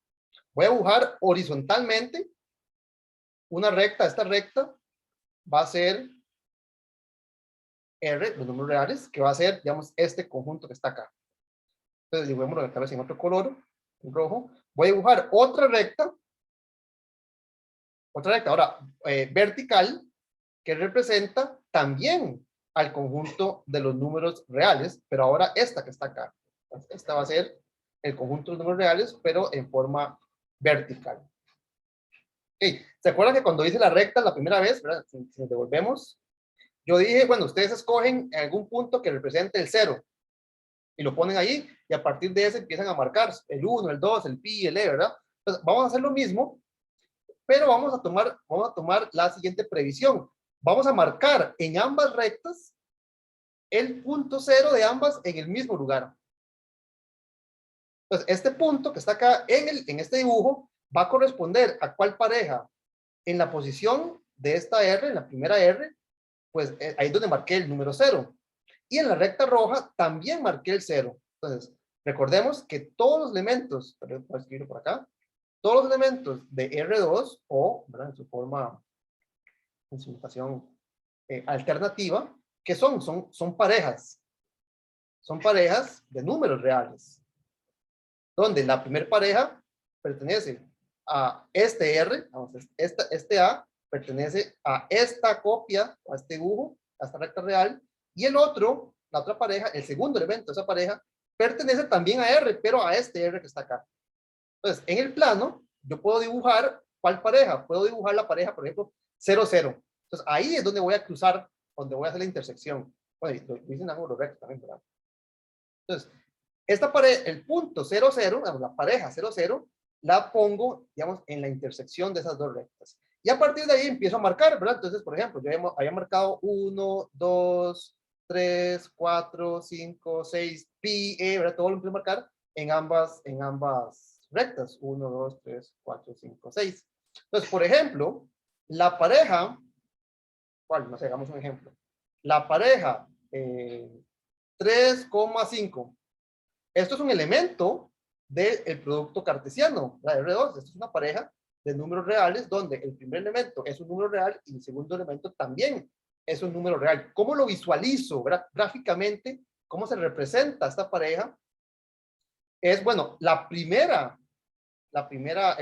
voy a dibujar horizontalmente una recta. Esta recta va a ser R, los números reales, que va a ser, digamos, este conjunto que está acá. Entonces, dibujémoslo tal vez en otro color, en rojo. Voy a dibujar otra recta ahora vertical, que representa también al conjunto de los números reales, pero ahora esta que está acá. Esta va a ser el conjunto de los números reales, pero en forma vertical. Okay. ¿Se acuerdan que cuando hice la recta la primera vez, ¿verdad? Si nos devolvemos, yo dije, bueno, ustedes escogen en algún punto que represente el 0 y lo ponen ahí, y a partir de ese empiezan a marcar el 1, el 2, el pi, el e, ¿verdad? Entonces, vamos a hacer lo mismo, pero vamos a tomar la siguiente previsión. Vamos a marcar en ambas rectas el punto 0 de ambas en el mismo lugar. Entonces, este punto que está acá en este dibujo va a corresponder a cuál pareja en la posición de esta R, en la primera R, pues ahí es donde marqué el número 0. Y en la recta roja también marqué el 0. Entonces, recordemos que todos los elementos, voy a escribirlo por acá, todos los elementos de R2 o, ¿verdad?, en su forma, en su notación alternativa, que son parejas. Son parejas de números reales, donde la primera pareja pertenece a este R, vamos, este A pertenece a esta copia, a este dibujo, a esta recta real, y el otro, la otra pareja, el segundo elemento de esa pareja, pertenece también a R, pero a este R que está acá. Entonces, en el plano, yo puedo dibujar, ¿cuál pareja? Puedo dibujar la pareja, por ejemplo, 0, 0. Entonces, ahí es donde voy a cruzar, donde voy a hacer la intersección. Bueno, lo dicen ángulo recto también, ¿verdad? Entonces, esta pareja, el punto 0, 0, la pareja 0, 0, la pongo, digamos, en la intersección de esas dos rectas. Y a partir de ahí empiezo a marcar, ¿verdad? Entonces, por ejemplo, yo había marcado 1, 2, 3, 4, 5, 6, pi, e, ¿verdad? Todo lo empiezo a marcar en ambas rectas. 1, 2, 3, 4, 5, 6. Entonces, por ejemplo, la pareja, ¿cuál? No sé, hagamos un ejemplo. La pareja 3,5. Esto es un elemento del producto cartesiano, la R2. Esto es una pareja de números reales donde el primer elemento es un número real y el segundo elemento también es un número real. ¿Cómo lo visualizo, verdad? Gráficamente? ¿Cómo se representa esta pareja? Es, bueno, el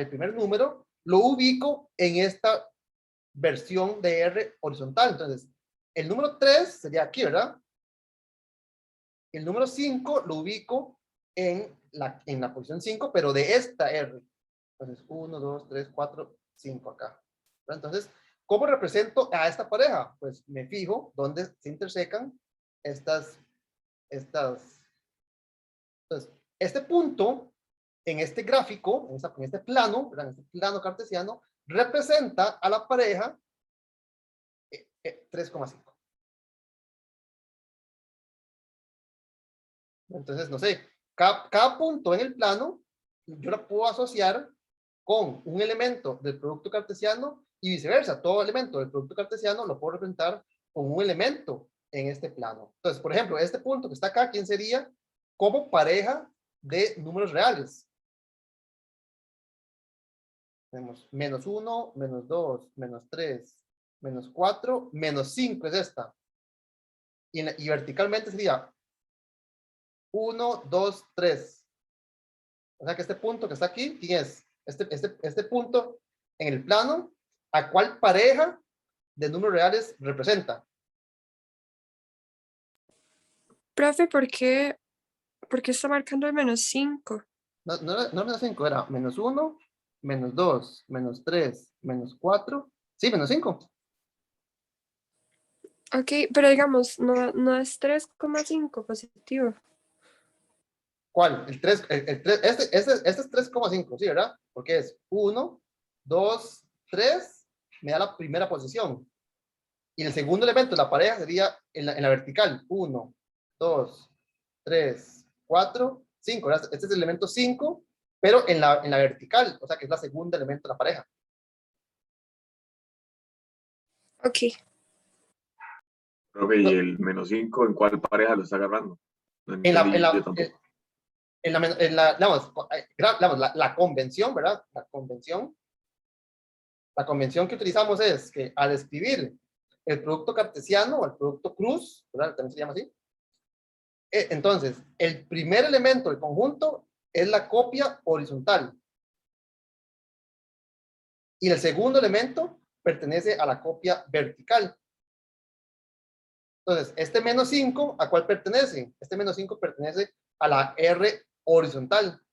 primer número lo ubico en esta versión de R horizontal. Entonces, el número 3 sería aquí, ¿verdad? El número 5 lo ubico en la posición 5, pero de esta R. Entonces, 1, 2, 3, 4, 5 acá. Entonces, ¿cómo represento a esta pareja? Pues me fijo dónde se intersecan estas. Entonces, este punto, en este gráfico, en este plano, ¿verdad?, en este plano cartesiano, representa a la pareja 3,5. Entonces, no sé, cada punto en el plano, yo la puedo asociar con un elemento del producto cartesiano y viceversa. Todo elemento del producto cartesiano lo puedo representar con un elemento en este plano. Entonces, por ejemplo, este punto que está acá, ¿quién sería? Como pareja de números reales. Tenemos -1, -2, -3, -4, -5 es esta. Y verticalmente sería 1, 2, 3. O sea que este punto que está aquí, ¿quién es? Este punto en el plano, ¿a cuál pareja de números reales representa? Profe, ¿por qué está marcando el -5? No era -5, era -1, -2, -3, -4. Sí, -5. Ok, pero digamos, no es 3,5 positivo. ¿Cuál? El 3, este es 3,5, ¿sí, verdad? Porque es 1, 2, 3, me da la primera posición. Y el segundo elemento de la pareja sería en la vertical. 1, 2, 3, 4, 5. ¿Verdad? Este es el elemento 5, pero en la vertical, o sea que es la segunda elemento de la pareja. Ok. Profe, ¿y el -5 en cuál pareja lo está agarrando? No En entendí yo tampoco. la convención, ¿verdad? La convención que utilizamos es que al escribir el producto cartesiano o el producto cruz, ¿verdad?, también se llama así. Entonces, el primer elemento del conjunto es la copia horizontal. Y el segundo elemento pertenece a la copia vertical. Entonces, este -5, ¿a cuál pertenece? Este -5 pertenece a la R horizontal.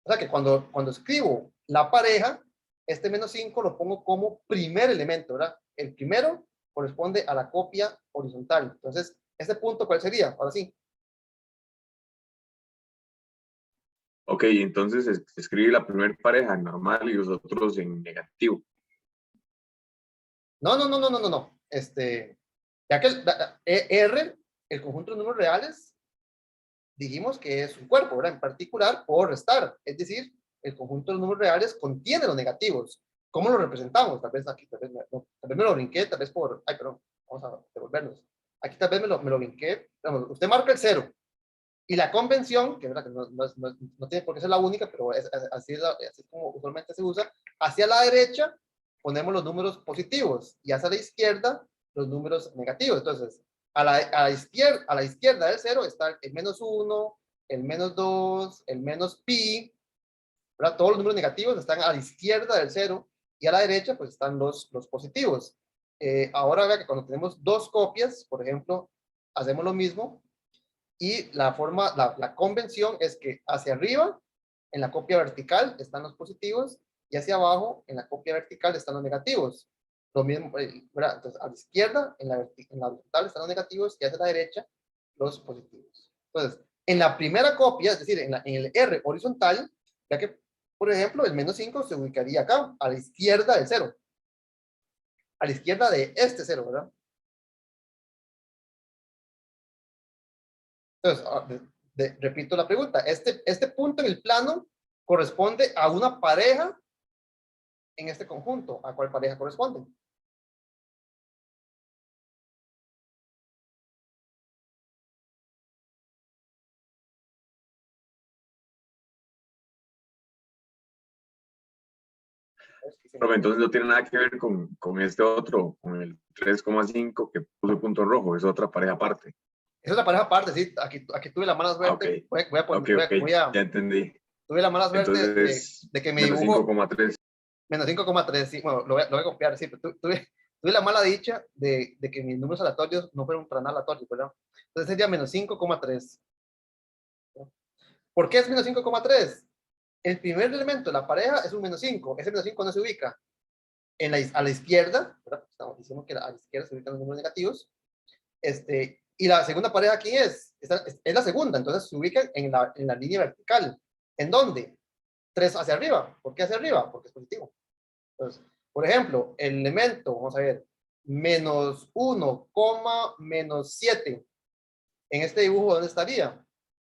O sea que cuando escribo la pareja, este -5 lo pongo como primer elemento, ¿verdad? El primero corresponde a la copia horizontal. Entonces, ¿este punto cuál sería? Ahora sí. Ok, entonces escribe la primera pareja en normal y los otros en negativo. No. Ya que R, el conjunto de números reales, dijimos que es un cuerpo, ¿verdad? En particular, puedo restar. Es decir, el conjunto de números reales contiene los negativos. ¿Cómo lo representamos? Tal vez aquí, tal vez me lo brinqué, tal vez por... Ay, perdón, vamos a devolvernos. Aquí tal vez me lo brinqué. Usted marca el 0. Y la convención, que, ¿verdad? Que no tiene por qué ser la única, pero así es como usualmente se usa, hacia la derecha ponemos los números positivos y hacia la izquierda los números negativos. Entonces, a la izquierda del 0 está el -1, el -2, el -pi, ¿verdad? Todos los números negativos están a la izquierda del 0 y a la derecha pues están los positivos. Ahora vea que cuando tenemos dos copias, por ejemplo, hacemos lo mismo y la convención es que hacia arriba, en la copia vertical, están los positivos y hacia abajo, en la copia vertical, están los negativos. Lo mismo, ¿verdad? Entonces, a la izquierda, en la horizontal, están los negativos y hacia la derecha, los positivos. Entonces, en la primera copia, es decir, en el R horizontal, ya que, por ejemplo, el -5 se ubicaría acá, a la izquierda del 0. A la izquierda de este 0, ¿verdad? Entonces, repito la pregunta. Este punto en el plano corresponde a una pareja en este conjunto. ¿A cuál pareja corresponde? Profe, entonces no tiene nada que ver con este otro, con el 3,5 que puso el punto rojo, es otra pareja aparte. Es una pareja aparte, sí. Aquí tuve la mala suerte. Ok, ya entendí. Tuve la mala suerte Entonces, de que me menos dibujó 5,3. -5,3, sí. Bueno, lo voy a copiar, sí. Pero tuve la mala dicha de que mis números aleatorios no fueron para nada aleatorios, ¿verdad? Entonces sería -5,3. ¿Por qué es -5,3? El primer elemento de la pareja es un -5. Ese -5 no se ubica a la izquierda, ¿verdad? Estamos diciendo que a la izquierda se ubican los números negativos. Y la segunda pareja aquí es la segunda, entonces se ubica en la línea vertical. ¿En dónde? 3 hacia arriba. ¿Por qué hacia arriba? Porque es positivo. Entonces, por ejemplo, el elemento, vamos a ver, -1, -7. En este dibujo, ¿dónde estaría?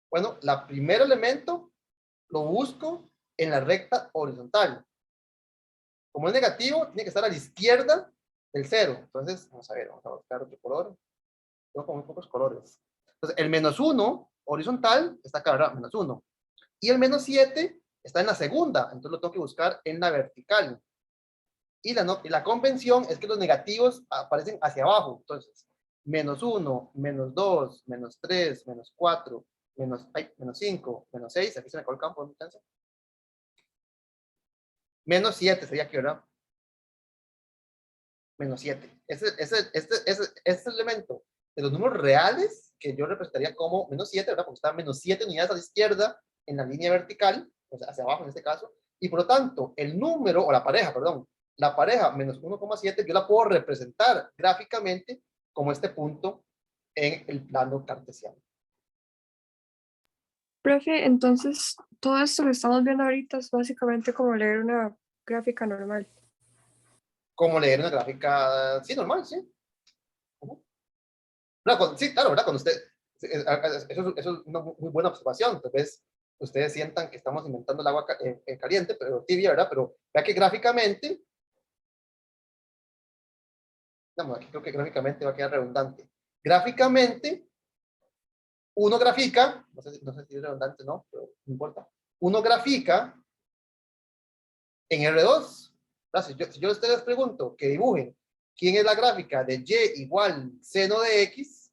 Bueno, el primer elemento lo busco en la recta horizontal. Como es negativo, tiene que estar a la izquierda del 0. Entonces, vamos a ver, vamos a buscar otro color. Tengo como muy pocos colores. Entonces, el -1 horizontal está acá, ¿verdad? -1. Y el -7 está en la segunda. Entonces lo tengo que buscar en la vertical. Y la convención es que los negativos aparecen hacia abajo. Entonces, -1, -2, -3, -4, -5, -6. Aquí se me coloca un poco de -7 sería aquí, ¿verdad? -7. Este elemento de los números reales que yo representaría como -7, ¿verdad? Porque está -7 unidades a la izquierda en la línea vertical, o sea, hacia abajo en este caso, y por lo tanto, el número, o la pareja, perdón, la pareja -1,7, yo la puedo representar gráficamente como este punto en el plano cartesiano. Profe, entonces todo esto que estamos viendo ahorita es básicamente como leer una gráfica normal. Como leer una gráfica, sí, normal, sí. Sí, claro, ¿verdad? Cuando usted, eso es una muy buena observación. Tal vez ustedes sientan que estamos inventando el agua caliente, pero tibia, ¿verdad? Pero vea que gráficamente, no, aquí creo que gráficamente va a quedar redundante. Gráficamente, uno grafica, no sé si es redundante, no, pero no importa. Uno grafica en R2. Si yo a ustedes pregunto que dibujen quién es la gráfica de y igual seno de x,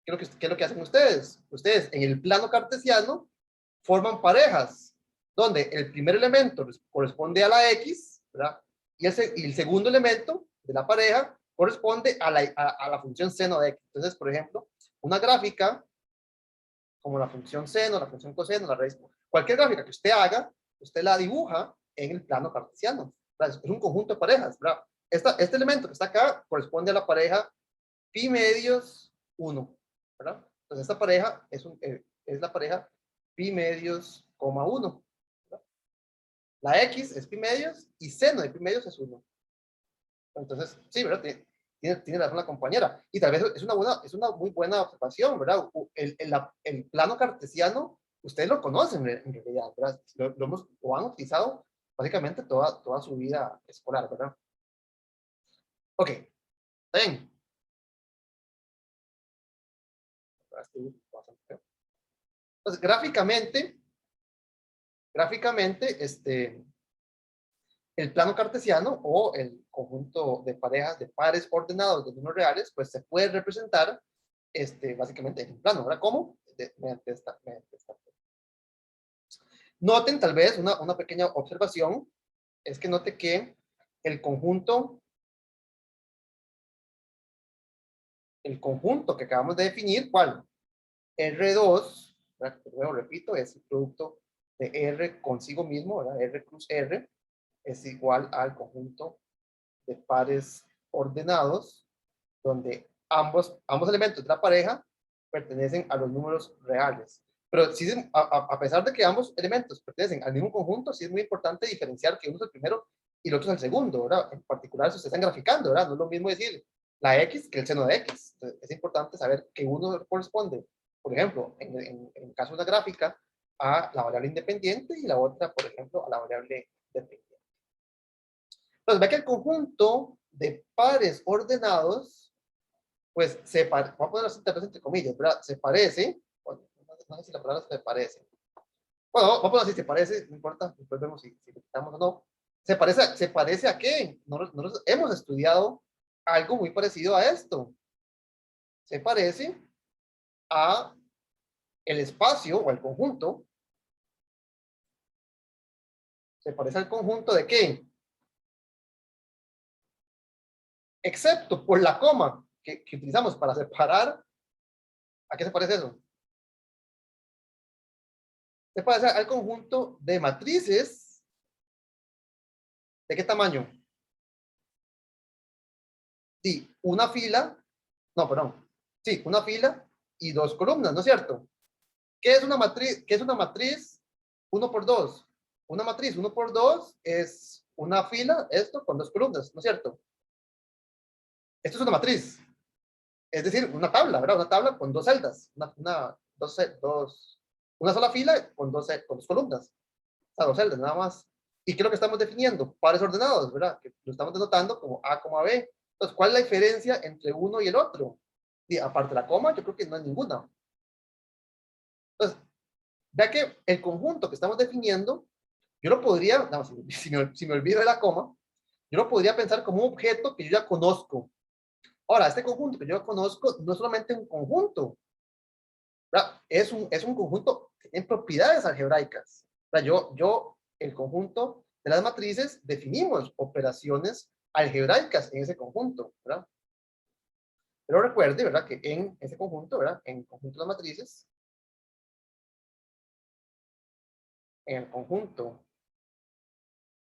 ¿qué es lo que hacen ustedes? Ustedes en el plano cartesiano forman parejas, donde el primer elemento corresponde a la x, ¿verdad? Y el segundo elemento de la pareja corresponde a la función seno de x. Entonces, por ejemplo, una gráfica como la función seno, la función coseno, la raíz, cualquier gráfica que usted haga, usted la dibuja en el plano cartesiano, ¿verdad? Es un conjunto de parejas, ¿verdad? Este elemento que está acá corresponde a la pareja pi medios 1, ¿verdad? Entonces esta pareja es la pareja pi medios, 1. ¿Verdad? La x es pi medios y seno de pi medios es 1. Entonces, sí, ¿verdad? Tiene razón la compañera. Y tal vez es una muy buena observación, ¿verdad? El plano cartesiano, ustedes lo conocen en realidad, ¿verdad? Lo han utilizado básicamente toda su vida escolar, ¿verdad? Ok, ¿está bien? Bastante feo. Entonces, gráficamente, el plano cartesiano o el conjunto de parejas de pares ordenados de números reales, pues se puede representar básicamente en un plano. ¿Ahora cómo? Mediante esta. Noten tal vez una pequeña observación, es que note que el conjunto que acabamos de definir, ¿cuál? R2, ¿verdad? Luego repito, es el producto de R consigo mismo, ¿verdad? R cruz R es igual al conjunto de pares ordenados, donde ambos elementos de la pareja pertenecen a los números reales. Pero sí, a pesar de que ambos elementos pertenecen al mismo conjunto, sí es muy importante diferenciar que uno es el primero y el otro es el segundo, ¿verdad? En particular, si ustedes están graficando, ¿verdad? No es lo mismo decir la X que el seno de X. Entonces, es importante saber que uno corresponde, por ejemplo, en el caso de una gráfica, a la variable independiente y la otra, por ejemplo, a la variable dependiente. Entonces, ve que el conjunto de pares ordenados, pues vamos a poner así entre comillas, ¿verdad? Se parece, bueno, no sé si la palabra se parece. Bueno, vamos a poner así, se parece, no importa, después vemos si lo quitamos o no. ¿Se parece a qué? Nosotros hemos estudiado algo muy parecido a esto. Se parece a el espacio o al conjunto. ¿Se parece al conjunto de qué? Excepto por la coma que utilizamos para separar. ¿A qué se parece eso? Se parece al conjunto de matrices. ¿De qué tamaño? Sí, una fila. No, perdón. Sí, una fila y dos columnas, ¿no es cierto? ¿Qué es una matriz? ¿Qué es una matriz 1 por 2? Una matriz 1 por 2 es una fila, esto con dos columnas, ¿no es cierto? Esto es una matriz. Es decir, una tabla, ¿verdad? Una tabla con dos celdas. Una sola fila con dos columnas. O sea, dos celdas, nada más. ¿Y qué es lo que estamos definiendo? Pares ordenados, ¿verdad? Que lo estamos denotando como A, B. Entonces, ¿cuál es la diferencia entre uno y el otro? Y aparte de la coma, yo creo que no hay ninguna. Entonces, vea que el conjunto que estamos definiendo, yo lo podría, no, si me olvido de la coma, yo lo podría pensar como un objeto que yo ya conozco. Ahora, este conjunto que yo ya conozco no es solamente un conjunto, ¿verdad? Es un conjunto en propiedades algebraicas. ¿Verdad? El conjunto de las matrices, definimos operaciones algebraicas en ese conjunto, ¿verdad? Pero recuerde, ¿verdad? Que en ese conjunto, ¿verdad? En el conjunto de las matrices, en el conjunto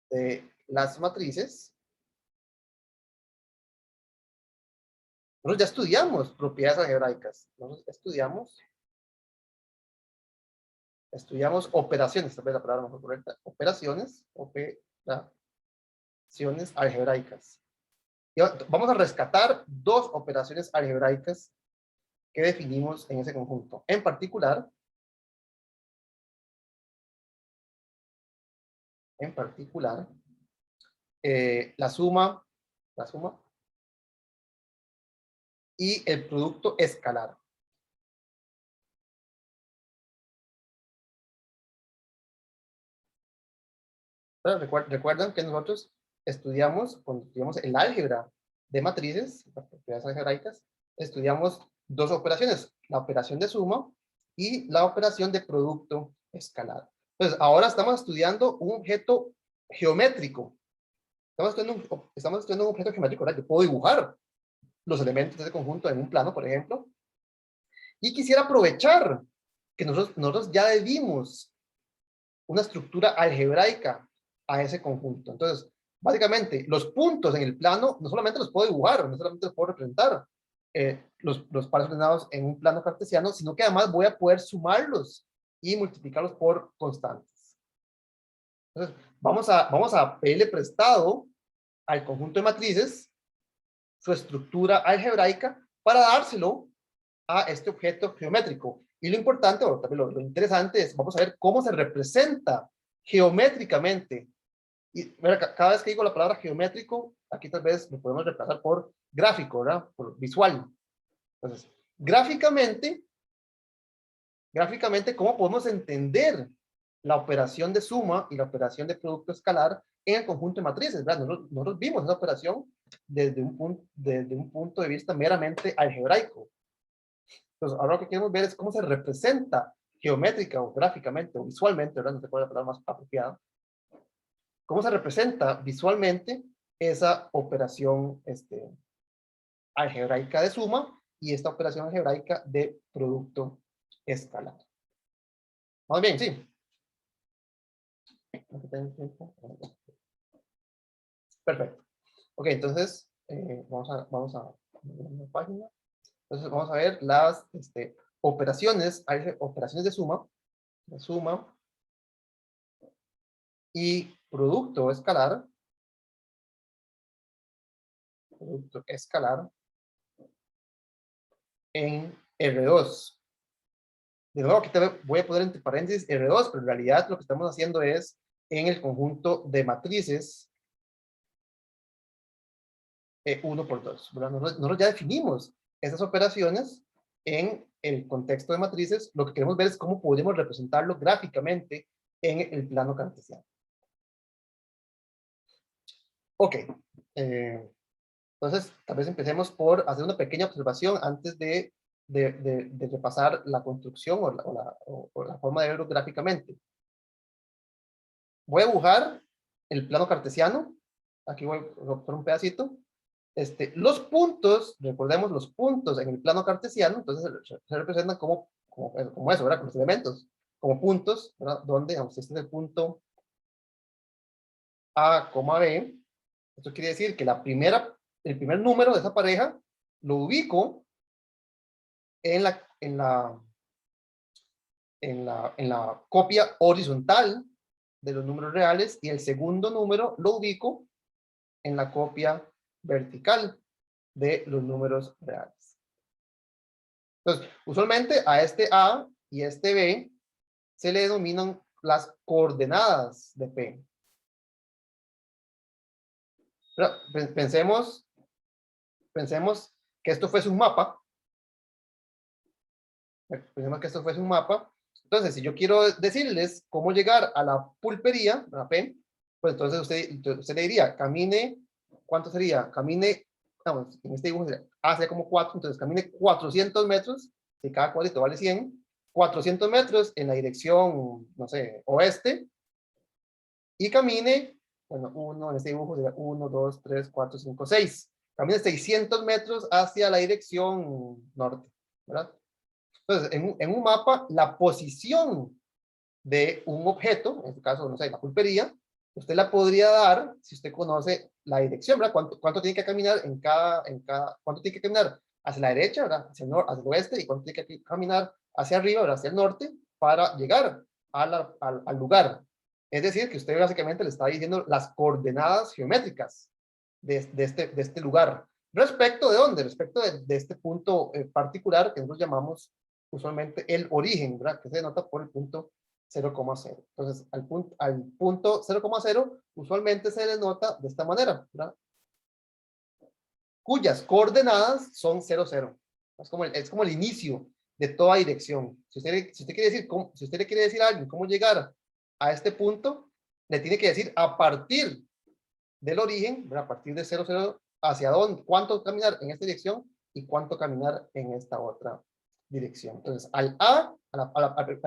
de las matrices, nosotros ya estudiamos propiedades algebraicas. Nosotros estudiamos operaciones, tal vez la palabra mejor correcta, operaciones algebraicas. Y vamos a rescatar dos operaciones algebraicas que definimos en ese conjunto. En particular, la suma y el producto escalar. Recuerdan que nosotros cuando estudiamos el álgebra de matrices, las propiedades algebraicas, estudiamos dos operaciones, la operación de suma y la operación de producto escalar. Entonces, ahora estamos estudiando un objeto geométrico. Estamos estudiando un objeto geométrico, ¿verdad? Yo puedo dibujar los elementos de ese conjunto en un plano, por ejemplo, y quisiera aprovechar que nosotros ya le dimos una estructura algebraica a ese conjunto. Entonces, básicamente, los puntos en el plano no solamente los puedo dibujar, no solamente los puedo representar, los pares ordenados en un plano cartesiano, sino que además voy a poder sumarlos y multiplicarlos por constantes. Entonces, vamos a pedirle prestado al conjunto de matrices su estructura algebraica para dárselo a este objeto geométrico. Y lo importante, o también lo interesante es, vamos a ver cómo se representa geométricamente. Y cada vez que digo la palabra geométrico, aquí tal vez lo podemos reemplazar por gráfico, ¿verdad? Por visual. Entonces, gráficamente, gráficamente cómo podemos entender la operación de suma y la operación de producto escalar en el conjunto de matrices, ¿verdad? Nosotros vimos esa operación desde un punto de vista meramente algebraico. Entonces, ahora lo que queremos ver es cómo se representa geométrica o gráficamente o visualmente, ¿verdad? No sé cuál es la palabra más apropiada. ¿Cómo se representa visualmente esa operación algebraica de suma y esta operación algebraica de producto escalar? ¿Vamos bien? Sí. Perfecto. Ok, entonces, vamos a una página. Entonces, vamos a ver las operaciones de suma y producto escalar en R2. De nuevo, aquí te voy a poner entre paréntesis R2, pero en realidad lo que estamos haciendo es en el conjunto de matrices 1 por 2. Nosotros ya definimos esas operaciones en el contexto de matrices. Lo que queremos ver es cómo podemos representarlo gráficamente en el plano cartesiano. Ok. Entonces, tal vez empecemos por hacer una pequeña observación antes de repasar la construcción o la forma de verlo gráficamente. Voy a dibujar el plano cartesiano. Aquí voy a poner un pedacito. Los puntos, recordemos los puntos en el plano cartesiano, entonces se representan como eso, ¿verdad? Con los elementos, como puntos, ¿verdad? Donde, este es el punto A, B. Esto quiere decir que el primer número de esa pareja lo ubico en la copia horizontal de los números reales y el segundo número lo ubico en la copia vertical de los números reales. Entonces, usualmente a este A y este B se le denominan las coordenadas de P. Pero pensemos que esto fuese un mapa. Pensemos que esto fuese un mapa. Entonces, si yo quiero decirles cómo llegar a la pulpería, a P, pues entonces usted le diría, camine, ¿cuánto sería? Camine, vamos, en este dibujo sería como 4, entonces camine 400 metros, si cada cuadrito vale 100, 400 metros en la dirección, no sé, oeste, y camine, bueno, en este dibujo sería 1, 2, 3, 4, 5, 6. Camine 600 metros hacia la dirección norte, ¿verdad? Entonces, en un mapa, la posición de un objeto, en este caso, no sé, la pulpería, usted la podría dar si usted conoce la dirección, ¿verdad? ¿Cuánto tiene que caminar cuánto tiene que caminar hacia la derecha, ¿verdad? Hacia el oeste, y cuánto tiene que caminar hacia arriba, ¿verdad? Hacia el norte, para llegar al lugar. Es decir, que usted básicamente le está diciendo las coordenadas geométricas de este lugar. ¿Respecto de dónde? Respecto de este punto particular que nosotros llamamos usualmente el origen, ¿verdad? Que se denota por el punto 0,0. Entonces, al punto 0,0 usualmente se denota de esta manera, ¿verdad? Cuyas coordenadas son 0, 0. Es como el inicio de toda dirección. Si usted le quiere decir a alguien cómo llegar a este punto, le tiene que decir a partir del origen, ¿verdad? A partir de 0, 0, hacia dónde, cuánto caminar en esta dirección y cuánto caminar en esta otra dirección. Entonces, al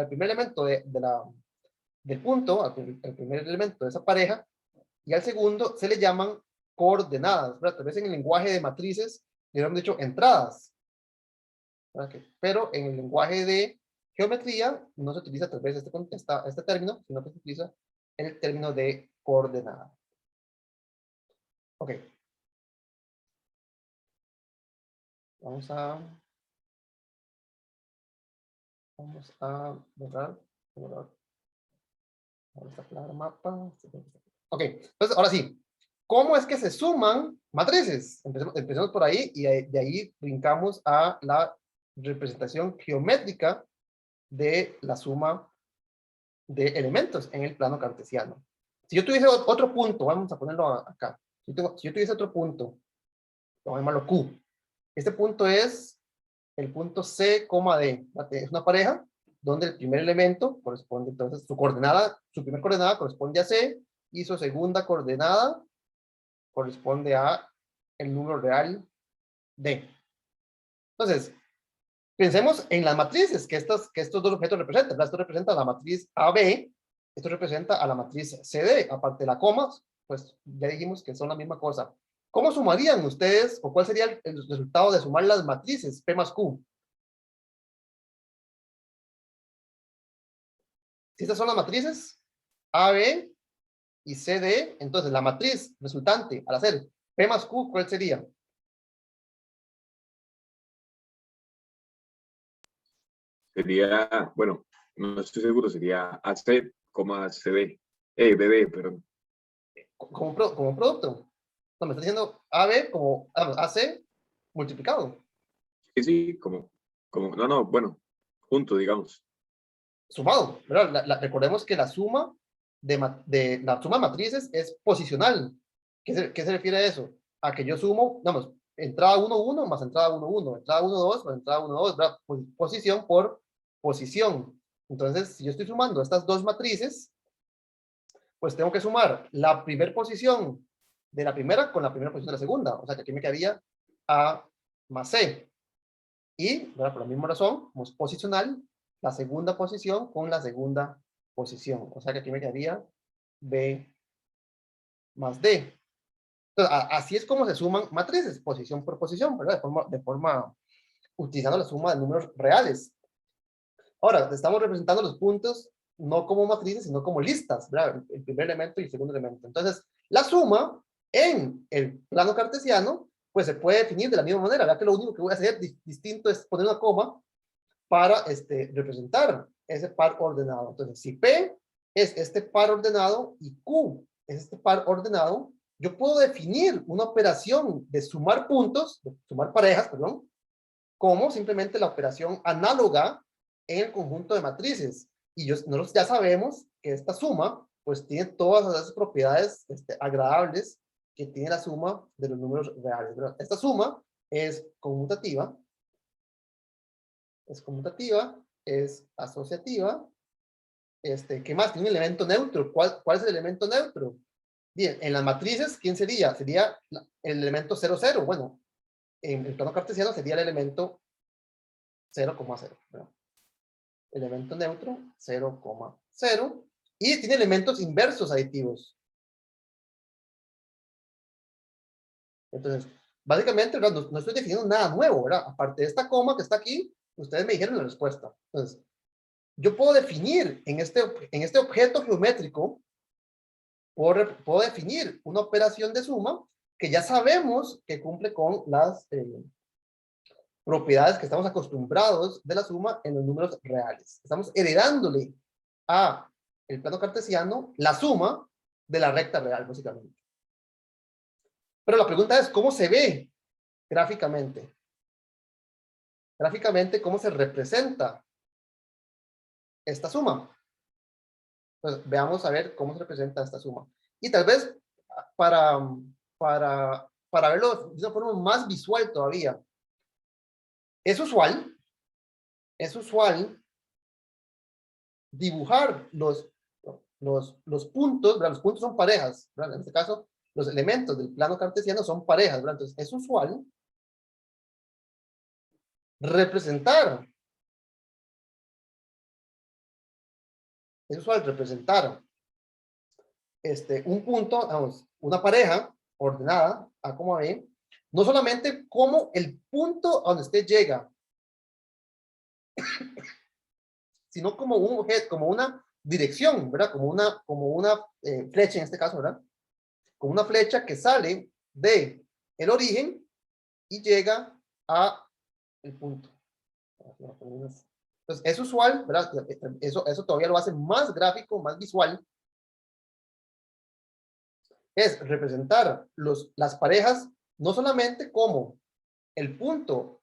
primer elemento del punto, al primer elemento de esa pareja, y al segundo se le llaman coordenadas, ¿verdad? Tal vez en el lenguaje de matrices le hemos dicho entradas, ¿verdad? Pero en el lenguaje de geometría no se utiliza tal vez este término, sino que se utiliza el término de coordenada. Ok. Vamos a borrar. Vamos a aclarar mapa. Ok, entonces ahora sí. ¿Cómo es que se suman matrices? Empecemos por ahí y de ahí brincamos a la representación geométrica de la suma de elementos en el plano cartesiano. Si yo tuviese otro punto, vamos a ponerlo acá. Si yo tuviese otro punto, vamos a llamarlo Q. Este punto es el punto C, D. Es una pareja donde el primer elemento corresponde, entonces, su primer coordenada corresponde a C, y su segunda coordenada corresponde a el número real D. Entonces, pensemos en las matrices que estos dos objetos representan, ¿verdad? Esto representa a la matriz AB, esto representa a la matriz CD, aparte de la coma, pues ya dijimos que son la misma cosa. ¿Cómo sumarían ustedes, o cuál sería el resultado de sumar las matrices P más Q? Si estas son las matrices AB y CD, entonces la matriz resultante al hacer P más Q, ¿cuál sería? Sería, bueno, no estoy seguro, sería AC, CD, BD, perdón. Como producto. No, me está diciendo AB como AC multiplicado. Sí, no, bueno, junto, digamos. Sumado, ¿verdad? Recordemos que la suma la suma de matrices es posicional. ¿Qué se refiere a eso? A que yo sumo, vamos, entrada 1, 1 más entrada 1, 1, entrada 1, 2 más entrada 1, 2, ¿verdad? Posición por posición. Entonces, si yo estoy sumando estas dos matrices, pues tengo que sumar la primera posición de la primera con la primera posición de la segunda. O sea, que aquí me quedaría A más C. Y, ¿verdad? Por la misma razón, como es posicional, la segunda posición con la segunda posición. O sea que aquí me quedaría B más D. Entonces, así es como se suman matrices, posición por posición, ¿verdad? De forma utilizando la suma de números reales. Ahora, estamos representando los puntos no como matrices, sino como listas, ¿verdad? El primer elemento y el segundo elemento. Entonces, la suma en el plano cartesiano, pues se puede definir de la misma manera, ¿verdad? Que lo único que voy a hacer distinto es poner una coma para representar ese par ordenado. Entonces, si P es este par ordenado y Q es este par ordenado, yo puedo definir una operación de sumar puntos, de sumar parejas, perdón, como simplemente la operación análoga en el conjunto de matrices. Y nosotros ya sabemos que esta suma, pues tiene todas esas propiedades agradables que tiene la suma de los números reales, ¿verdad? Esta suma es conmutativa, es asociativa. ¿Qué más? Tiene un elemento neutro. ¿Cuál es el elemento neutro? Bien, en las matrices, ¿quién sería? Sería el elemento 0, 0. Bueno, en el plano cartesiano sería el elemento 0,0. ¿verdad? Elemento neutro 0,0. Y tiene elementos inversos aditivos. Entonces, básicamente, ¿verdad? No estoy definiendo nada nuevo, ¿verdad? Aparte de esta coma que está aquí, ustedes me dijeron la respuesta. Entonces, yo puedo definir en este objeto geométrico, puedo definir una operación de suma que ya sabemos que cumple con las propiedades que estamos acostumbrados de la suma en los números reales. Estamos heredándole a el plano cartesiano la suma de la recta real, básicamente. Pero la pregunta es, ¿cómo se ve gráficamente? Gráficamente, ¿cómo se representa esta suma? Pues veamos a ver cómo se representa esta suma. Y tal vez para, para verlo de una forma más visual todavía, es usual dibujar los puntos, ¿verdad? Los puntos son parejas, ¿verdad? En este caso, los elementos del plano cartesiano son parejas, ¿verdad? Entonces, es usual representar un punto, vamos, una pareja ordenada, A como B, no solamente como el punto a donde usted llega, sino como un objeto, como una dirección, ¿verdad? Como una flecha en este caso, ¿verdad? Como una flecha que sale de el origen y llega a el punto. Entonces, es usual, ¿verdad? Eso todavía lo hace más gráfico, más visual. Es representar las parejas no solamente como el punto,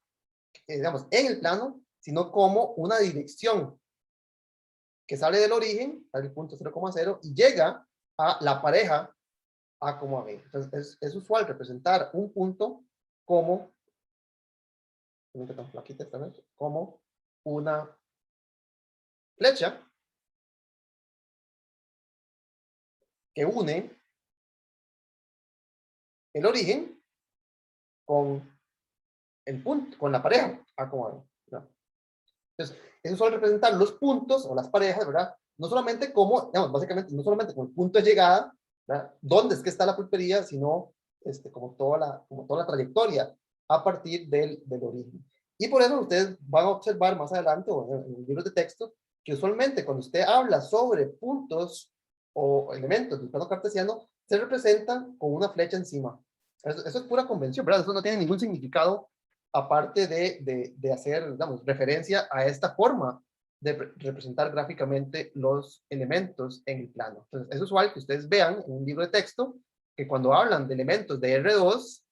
digamos, en el plano, sino como una dirección que sale del origen, al punto 0,0, y llega a la pareja A como B. Entonces, es usual representar un punto como, como una flecha que une el origen con el punto, con la pareja. ¿No? Entonces, eso suele representar los puntos o las parejas, ¿verdad? No solamente como, digamos, básicamente, no solamente como el punto de llegada, ¿verdad? ¿Dónde es que está la pulpería? Sino como toda la trayectoria a partir del origen. Y por eso ustedes van a observar más adelante o en los libros de texto que usualmente cuando usted habla sobre puntos o elementos del plano cartesiano, se representan con una flecha encima. Eso es pura convención, ¿verdad? Eso no tiene ningún significado aparte de hacer, digamos, referencia a esta forma de representar gráficamente los elementos en el plano. Entonces, es usual que ustedes vean en un libro de texto que cuando hablan de elementos de R2,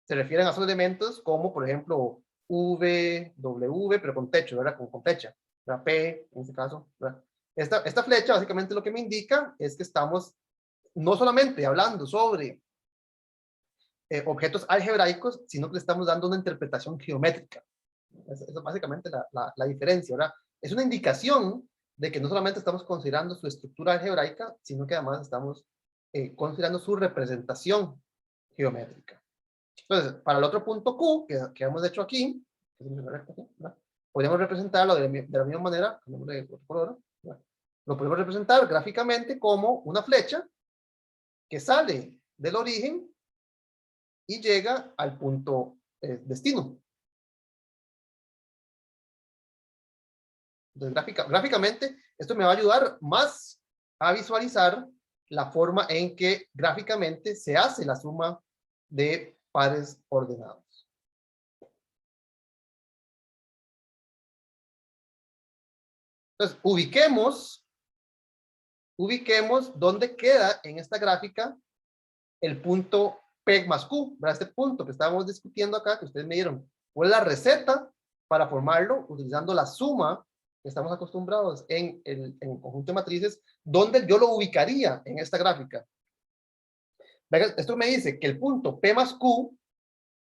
se refieren a esos elementos como, por ejemplo, V, W, pero con techo, ¿verdad? Con flecha, ¿verdad? P, en este caso, ¿verdad? Esta flecha básicamente lo que me indica es que estamos no solamente hablando sobre objetos algebraicos, sino que le estamos dando una interpretación geométrica. Esa es básicamente la diferencia, ¿verdad? Es una indicación de que no solamente estamos considerando su estructura algebraica, sino que además estamos considerando su representación geométrica. Entonces, para el otro punto Q, que hemos hecho aquí, podríamos representarlo de la misma manera, lo podemos representar gráficamente como una flecha que sale del origen y llega al punto destino. Entonces, gráficamente, esto me va a ayudar más a visualizar la forma en que gráficamente se hace la suma de pares ordenados. Entonces, ubiquemos dónde queda en esta gráfica el punto P más Q, ¿verdad? Este punto que estábamos discutiendo acá, que ustedes me dieron, ¿cuál es la receta para formarlo? Utilizando la suma que estamos acostumbrados en el conjunto de matrices, ¿dónde yo lo ubicaría en esta gráfica? Esto me dice que el punto P más Q,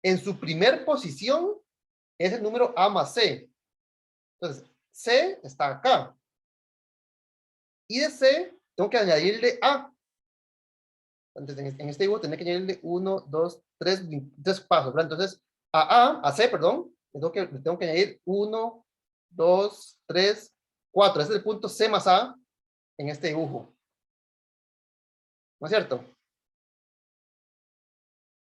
en su primer posición, es el número A más C. Entonces, C está acá. Y de C, tengo que añadirle A. Entonces, en este dibujo tendré que añadirle 1, 2, 3 pasos, ¿verdad? Entonces, a C, perdón, le tengo que añadir 1, 2, 3, 4. Ese es el punto C más A en este dibujo. ¿No es cierto?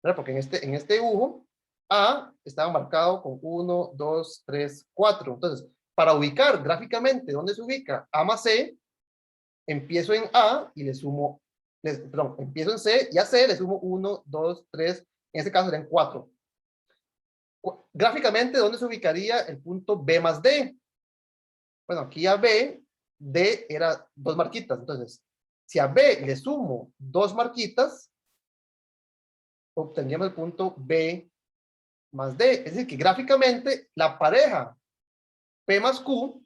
¿Verdad? Porque en este dibujo, A estaba marcado con 1, 2, 3, 4. Entonces, para ubicar gráficamente dónde se ubica A más C, empiezo en A y le sumo, perdón, empiezo en C y a C le sumo 1, 2, 3, en este caso serían 4. Gráficamente, ¿dónde se ubicaría el punto B más D? Bueno, aquí a B, D era 2 marquitas. Entonces, si a B le sumo 2 marquitas, obtendríamos el punto B más D. Es decir, que gráficamente la pareja P más Q,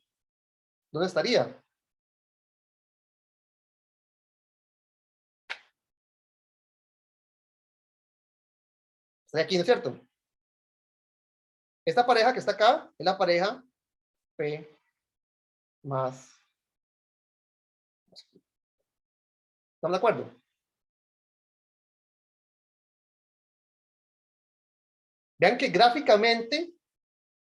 ¿dónde estaría? Estaría aquí, ¿no es cierto? Esta pareja que está acá es la pareja P más. ¿Estamos de acuerdo? Vean que gráficamente,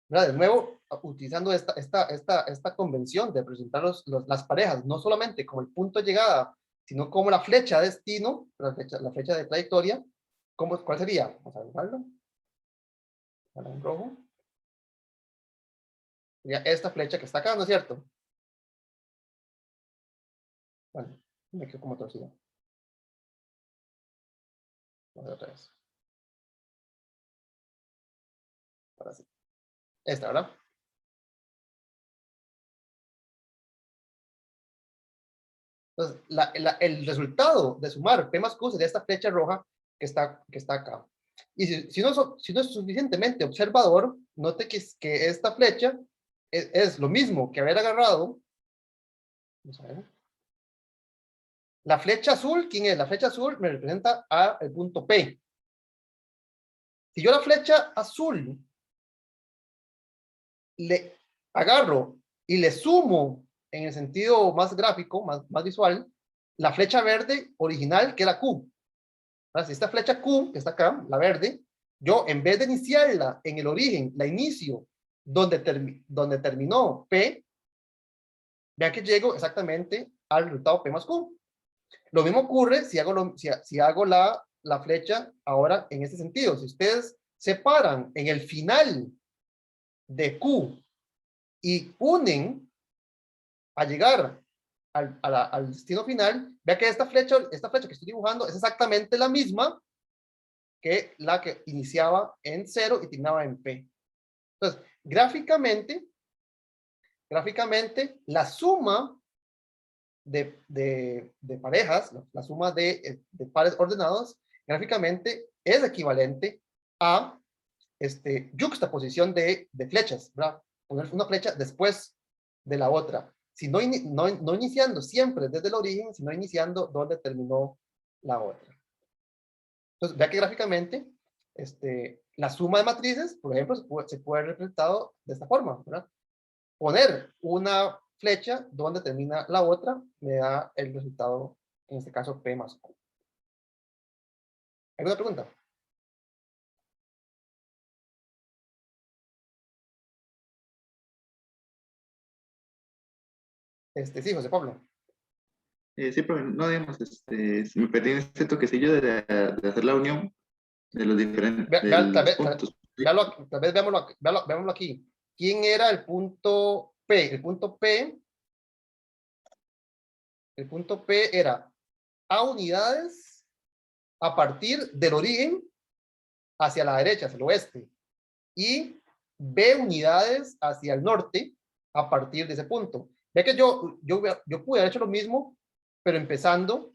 ¿verdad? De nuevo, utilizando esta convención de presentar las parejas, no solamente como el punto de llegada, sino como la flecha de destino, la flecha de trayectoria, ¿cuál sería? Vamos a dibujarlo. En rojo. Sería esta flecha que está acá, ¿no es cierto? Bueno, me quedo como torcido. Vamos a ver otra vez. Ahora sí. Esta, ¿verdad? Entonces, el resultado de sumar P más Q sería esta flecha roja que está acá. Y si no es suficientemente observador, note que esta flecha es lo mismo que haber agarrado. Vamos a ver. La flecha azul, ¿quién es? La flecha azul me representa el punto P. Si yo la flecha azul le agarro y le sumo en el sentido más gráfico, más visual, la flecha verde original que era Q. ¿Verdad? Si esta flecha Q, que está acá, la verde, yo en vez de iniciarla en el origen, la inicio donde terminó P, vean que llego exactamente al resultado P más Q. Lo mismo ocurre si hago la flecha ahora en este sentido. Si ustedes separan en el final de Q y unen a llegar al destino final, vea que esta flecha que estoy dibujando es exactamente la misma que la que iniciaba en 0 y terminaba en P. Entonces, gráficamente, la suma de parejas, la suma de pares ordenados, gráficamente es equivalente a yuxtaposición de flechas, ¿verdad? Poner una flecha después de la otra. Si no iniciando siempre desde el origen, sino iniciando donde terminó la otra. Entonces, vea que gráficamente la suma de matrices, por ejemplo, se puede representar de esta forma, ¿verdad? Poner una flecha donde termina la otra me da el resultado, en este caso, P más Q. ¿Alguna pregunta? Sí, José Pablo. Sí, pero no, digamos, si me perdí en este toquecillo de hacer la unión de los diferentes puntos. Tal vez veámoslo aquí. ¿Quién era el punto P? El punto P era A unidades a partir del origen hacia la derecha, hacia el oeste, y B unidades hacia el norte a partir de ese punto. Ve que yo pude haber hecho lo mismo, pero empezando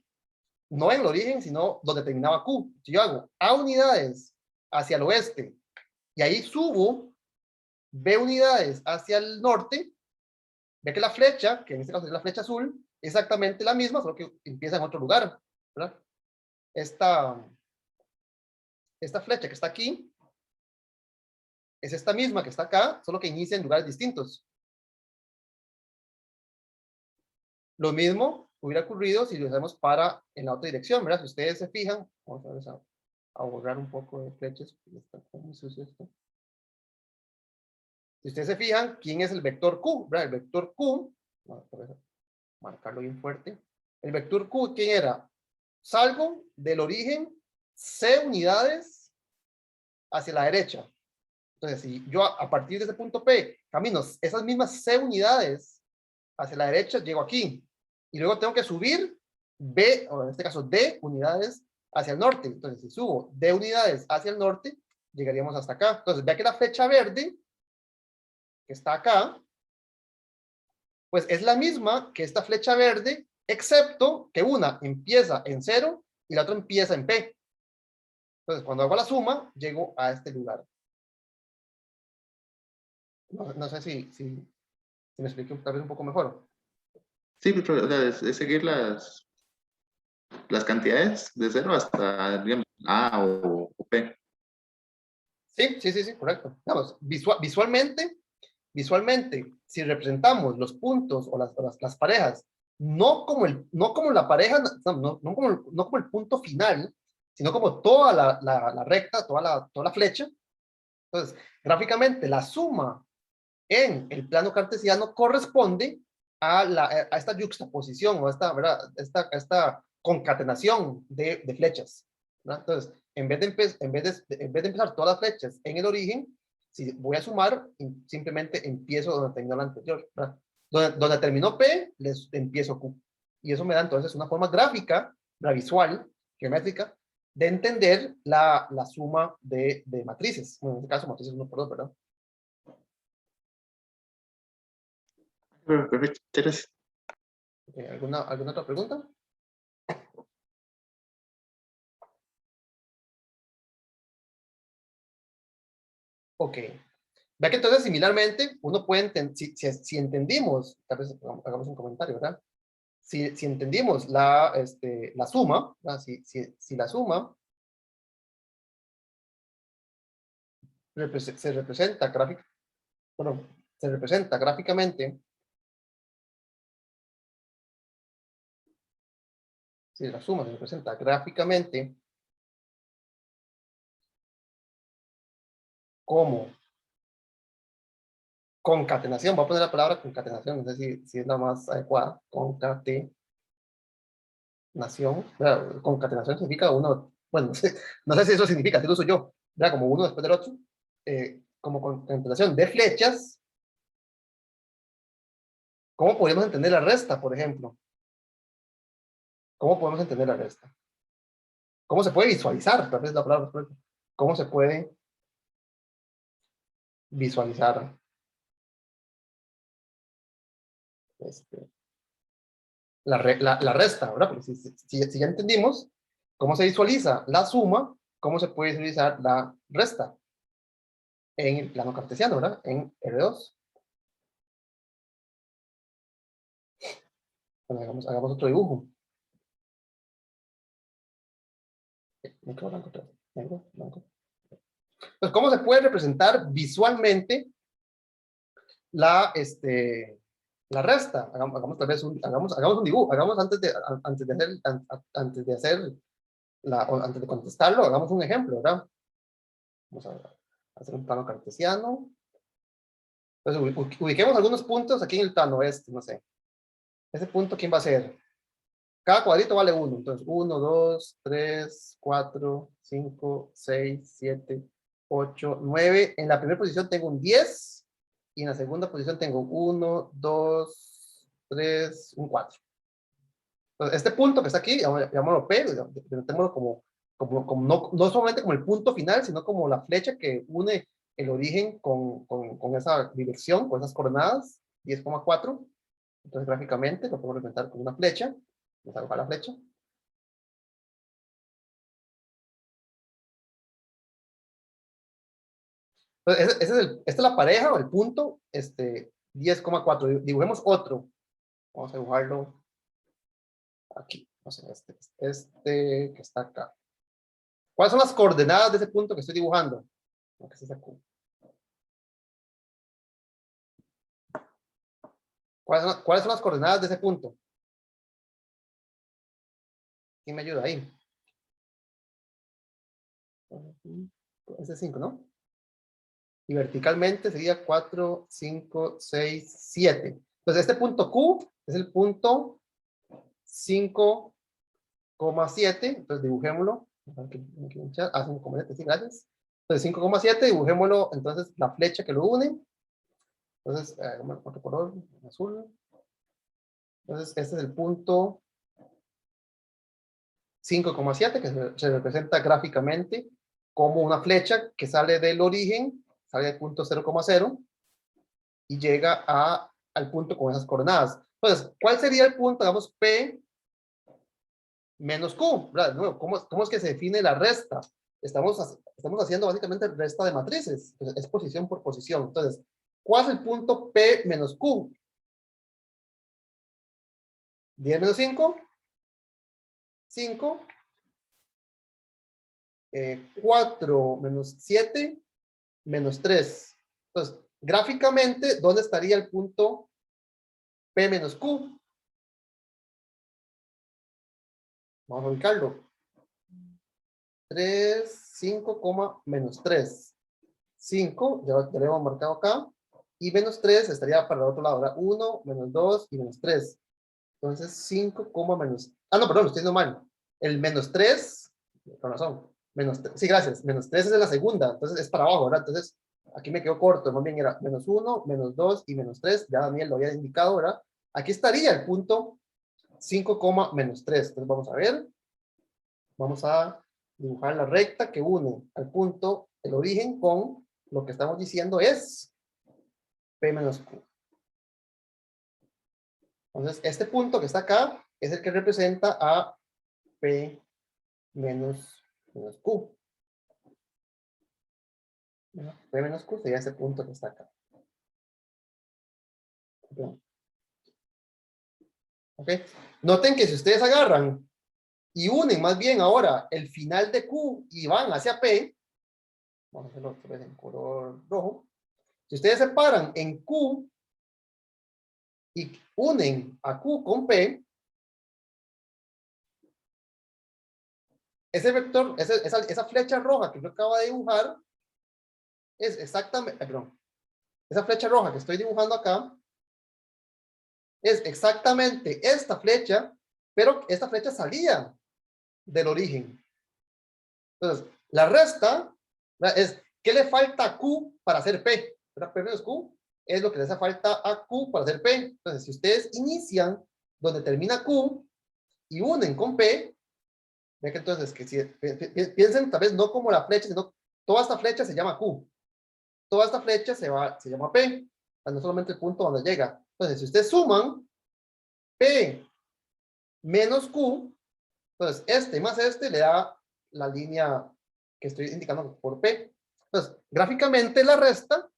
no en el origen, sino donde terminaba Q. Si yo hago A unidades hacia el oeste y ahí subo B unidades hacia el norte, ve que la flecha, que en este caso es la flecha azul, es exactamente la misma, solo que empieza en otro lugar, ¿verdad? Esta flecha que está aquí es esta misma que está acá, solo que inicia en lugares distintos. Lo mismo hubiera ocurrido si lo hacemos en la otra dirección, ¿verdad? Si ustedes se fijan, vamos a borrar un poco de flechas, está muy sucio esto. Si ustedes se fijan, ¿quién es el vector Q? ¿Verdad? El vector Q, vamos a marcarlo bien fuerte. El vector Q, ¿quién era? Salgo del origen C unidades hacia la derecha. Entonces, si yo a partir de ese punto P camino esas mismas C unidades hacia la derecha, llego aquí. Y luego tengo que subir B, o en este caso D unidades hacia el norte. Entonces, si subo D unidades hacia el norte, llegaríamos hasta acá. Entonces, vea que la flecha verde, que está acá, pues es la misma que esta flecha verde, excepto que una empieza en 0 y la otra empieza en P. Entonces, cuando hago la suma, llego a este lugar. No sé si me explico tal vez un poco mejor. Sí, pero o sea, es seguir las cantidades de 0 hasta, digamos, A o P. Sí, correcto. Vamos, visualmente, si representamos los puntos o las parejas, no como la pareja, no como el punto final, sino como toda la recta, toda la flecha. Entonces, gráficamente, la suma en el plano cartesiano corresponde a esta yuxtaposición o esta concatenación de flechas, ¿verdad? Entonces, en vez de empezar todas las flechas en el origen, si voy a sumar, simplemente empiezo donde terminó la anterior, ¿verdad? Donde terminó P, les empiezo Q. Y eso me da entonces una forma gráfica, visual, geométrica, de entender la suma de matrices. Bueno, en este caso, matrices 1 por 2, ¿verdad? Perfecto, gracias. ¿Alguna otra pregunta? Ok. Vea que entonces, similarmente, uno puede entender, si entendimos, tal vez hagamos un comentario, ¿verdad? Si entendimos la suma, ¿verdad? Si la suma se representa gráficamente si la suma se representa gráficamente como concatenación, voy a poner la palabra concatenación, no sé si es la más adecuada, concatenación, ¿verdad? Concatenación significa uno, bueno, no sé si eso significa, si lo uso yo, ¿verdad? Como uno después del otro, como concatenación de flechas. ¿Cómo podemos entender la resta, por ejemplo? ¿Cómo podemos entender la resta? ¿Cómo se puede visualizar? Tal vez la palabra. ¿Cómo se puede visualizar la resta, ¿verdad? Porque si ya entendimos cómo se visualiza la suma, ¿cómo se puede visualizar la resta? En el plano cartesiano, ¿verdad? En R2. Bueno, hagamos otro dibujo. Negro, blanco, negro, blanco. Entonces, ¿cómo se puede representar visualmente la resta? Hagamos tal vez hagamos un dibujo, hagamos antes de contestarlo, hagamos un ejemplo, ¿verdad? Vamos a hacer un plano cartesiano. Entonces, ubiquemos algunos puntos aquí en el plano no sé. Ese punto, ¿quién va a ser? Cada cuadrito vale 1. Entonces, 1, 2, 3, 4, 5, 6, 7, 8, 9. En la primera posición tengo un 10. Y en la segunda posición tengo 1, 2, 3, un 4. Entonces, este punto que está aquí, llamémoslo P, denotémoslo como no solamente como el punto final, sino como la flecha que une el origen con esa dirección, con esas coordenadas, 10,4. Entonces, gráficamente lo podemos representar con una flecha. Vamos a dibujar la flecha. Entonces, esta es la pareja o el punto 10,4. Dibujemos otro. Vamos a dibujarlo aquí. No sé, este que está acá. ¿Cuáles son las coordenadas de ese punto que estoy dibujando? ¿Qué es esa Q? ¿Cuáles son las coordenadas de ese punto? ¿Quién me ayuda ahí? Ese es 5, ¿no? Y verticalmente sería 4, 5, 6, 7. Entonces, este punto Q es el punto 5,7. Entonces, dibujémoslo. Hacen como sí, gracias. Entonces, 5,7, dibujémoslo. Entonces, la flecha que lo une. Entonces, otro color, azul. Entonces, este es el punto 5,7 que se representa gráficamente como una flecha que sale del origen, sale del punto 0,0 y llega al punto con esas coordenadas. Entonces, ¿cuál sería el punto? Digamos, P menos Q. ¿Verdad? De nuevo, ¿cómo es que se define la resta? Estamos haciendo básicamente resta de matrices. Entonces, es posición por posición. Entonces, ¿cuál es el punto P menos Q? 10 menos 5. 5. 4 menos 7 menos 3. Entonces, gráficamente, ¿dónde estaría el punto P menos Q? Vamos a ubicarlo. 3, 5, menos 3. 5, ya lo hemos marcado acá. Y menos 3 estaría para el otro lado. Ahora 1, menos 2 y menos 3. Entonces 5, menos... Ah, no, perdón, lo estoy diciendo mal. El menos 3, con razón. Menos 3, sí, gracias. Menos 3 es en la segunda. Entonces es para abajo, ¿verdad? Entonces aquí me quedó corto. Más bien era menos 1, menos 2 y menos 3. Ya Daniel lo había indicado, ¿verdad? Aquí estaría el punto 5, menos 3. Entonces vamos a ver. Vamos a dibujar la recta que une al punto, el origen, con lo que estamos diciendo es P menos Q. Entonces, este punto que está acá es el que representa a P menos Q. P menos Q sería ese punto que está acá. ¿Ok? Noten que si ustedes agarran y unen más bien ahora el final de Q y van hacia P, vamos a hacerlo otra vez en color rojo. Si ustedes separan en Q y unen a Q con P, ese vector, esa flecha roja que yo acabo de dibujar, es exactamente, perdón, esa flecha roja que estoy dibujando acá, es exactamente esta flecha, pero esta flecha salía del origen. Entonces, la resta, ¿verdad? Es, ¿qué le falta a Q para hacer P? ¿Verdad? P menos Q es lo que le hace falta a Q para hacer P. Entonces, si ustedes inician donde termina Q y unen con P, ve que entonces, que si, piensen tal vez no como la flecha, sino toda esta flecha se llama Q. Toda esta flecha se llama P, no solamente el punto donde llega. Entonces, si ustedes suman P menos Q, entonces este más este le da la línea que estoy indicando por P. Entonces, gráficamente la resta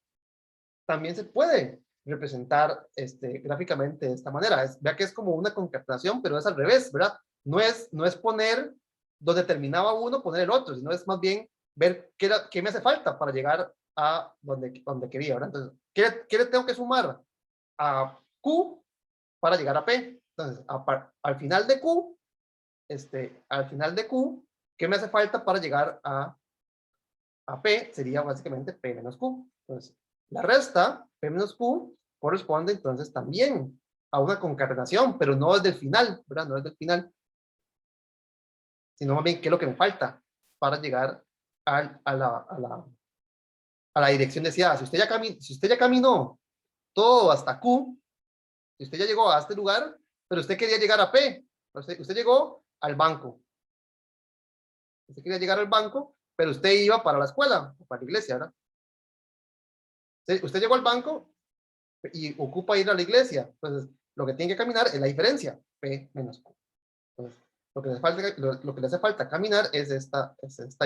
también se puede representar gráficamente de esta manera. Vea que es como una concatenación, pero es al revés, ¿verdad? No es poner donde terminaba uno, poner el otro, sino es más bien ver qué me hace falta para llegar a donde quería, ¿verdad? Entonces, ¿qué le tengo que sumar a Q para llegar a P? Entonces, al final de Q, ¿qué me hace falta para llegar a P? Sería básicamente P menos Q. Entonces, la resta, P menos Q, corresponde entonces también a una concatenación, pero no desde el final, ¿verdad? No desde el final, sino más bien qué es lo que me falta para llegar a la dirección deseada. Si usted ya caminó todo hasta Q, si usted ya llegó a este lugar, pero usted quería llegar a P, usted llegó al banco. Usted quería llegar al banco, pero usted iba para la escuela, o para la iglesia, ¿verdad? Usted llegó al banco y ocupa ir a la iglesia. Entonces, lo que tiene que caminar es la diferencia, P menos Q. Entonces, lo que le hace falta caminar es esta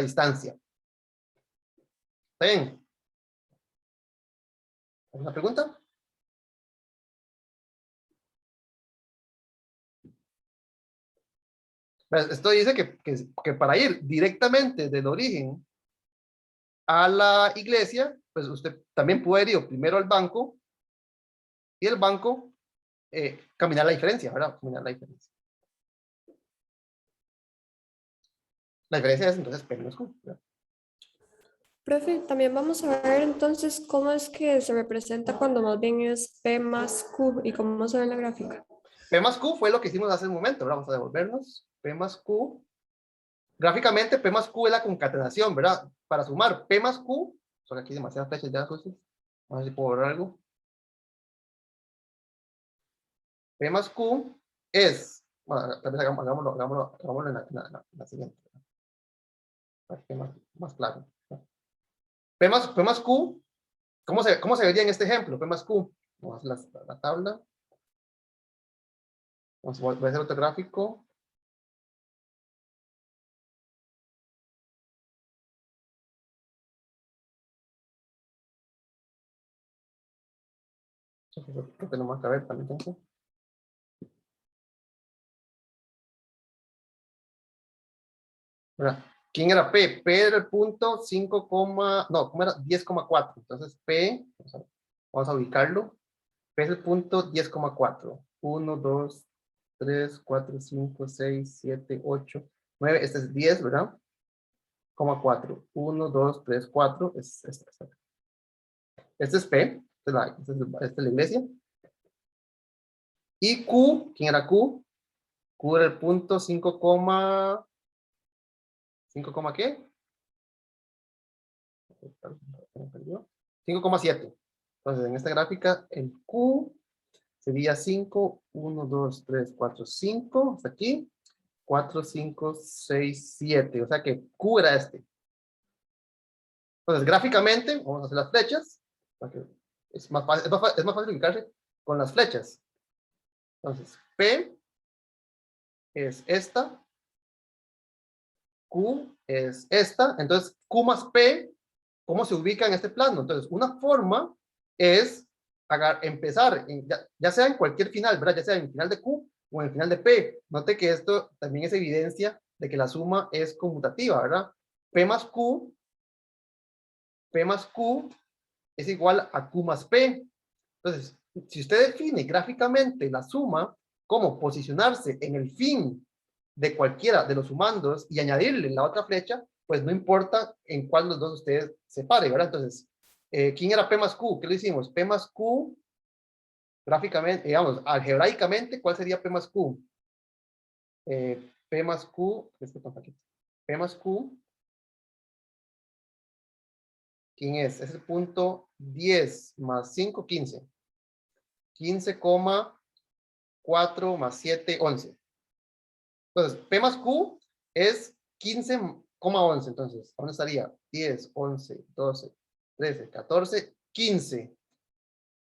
distancia. ¿Está bien? ¿Alguna pregunta? Esto dice que para ir directamente del origen a la iglesia, pues usted también puede ir primero al banco y el banco caminar la diferencia, ¿verdad? Caminar la diferencia. La diferencia es entonces P menos Q, ¿verdad? Profe, también vamos a ver entonces cómo es que se representa cuando más bien es P más Q y cómo se ve en la gráfica. P más Q fue lo que hicimos hace un momento, ¿verdad? Vamos a devolvernos. P más Q. Gráficamente, P más Q es la concatenación, ¿verdad? Para sumar P más Q, son aquí demasiadas flechas ya, Vamos a ver si puedo borrar algo. P más Q es, bueno, tal vez hagámoslo en la siguiente. Para que quede más claro. P más Q, ¿cómo se vería en este ejemplo? P más Q. Vamos a hacer la tabla. Voy a hacer otro gráfico. ¿Qué tenemos que ver también? ¿Quién era P? P era el punto 5, no, ¿cómo era? 10,4. Entonces P, vamos a ubicarlo. P es el punto 10,4. 1, 2, 3, 4, 5, 6, 7, 8, 9. Este es 10, ¿verdad? 4. 1, 2, 3, 4. Este es P. Esta es la iglesia. Y Q, ¿quién era Q? Q era el punto 5, ¿5, qué? 5,7. Entonces, en esta gráfica, el Q sería 5, 1, 2, 3, 4, 5, hasta aquí, 4, 5, 6, 7. O sea que Q era este. Entonces, gráficamente, vamos a hacer las flechas. Es más fácil ubicarse con las flechas. Entonces, P es esta. Q es esta. Entonces, Q más P, ¿cómo se ubica en este plano? Entonces, una forma es empezar, ya sea en cualquier final, ¿verdad? Ya sea en el final de Q o en el final de P. Note que esto también es evidencia de que la suma es conmutativa, ¿verdad? P más Q es igual a Q más P. Entonces, si usted define gráficamente la suma como posicionarse en el fin de cualquiera de los sumandos y añadirle la otra flecha, pues no importa en cuál de los dos ustedes separe, ¿verdad? Entonces, ¿quién era P más Q? ¿Qué lo hicimos? P más Q, gráficamente, digamos, algebraicamente, ¿cuál sería P más Q? P más Q, P más Q, ¿quién es? Es el punto 10 más 5, 15. 15,4 más 7, 11. Entonces, P más Q es 15,11. Entonces, ¿dónde estaría? 10, 11, 12, 13, 14, 15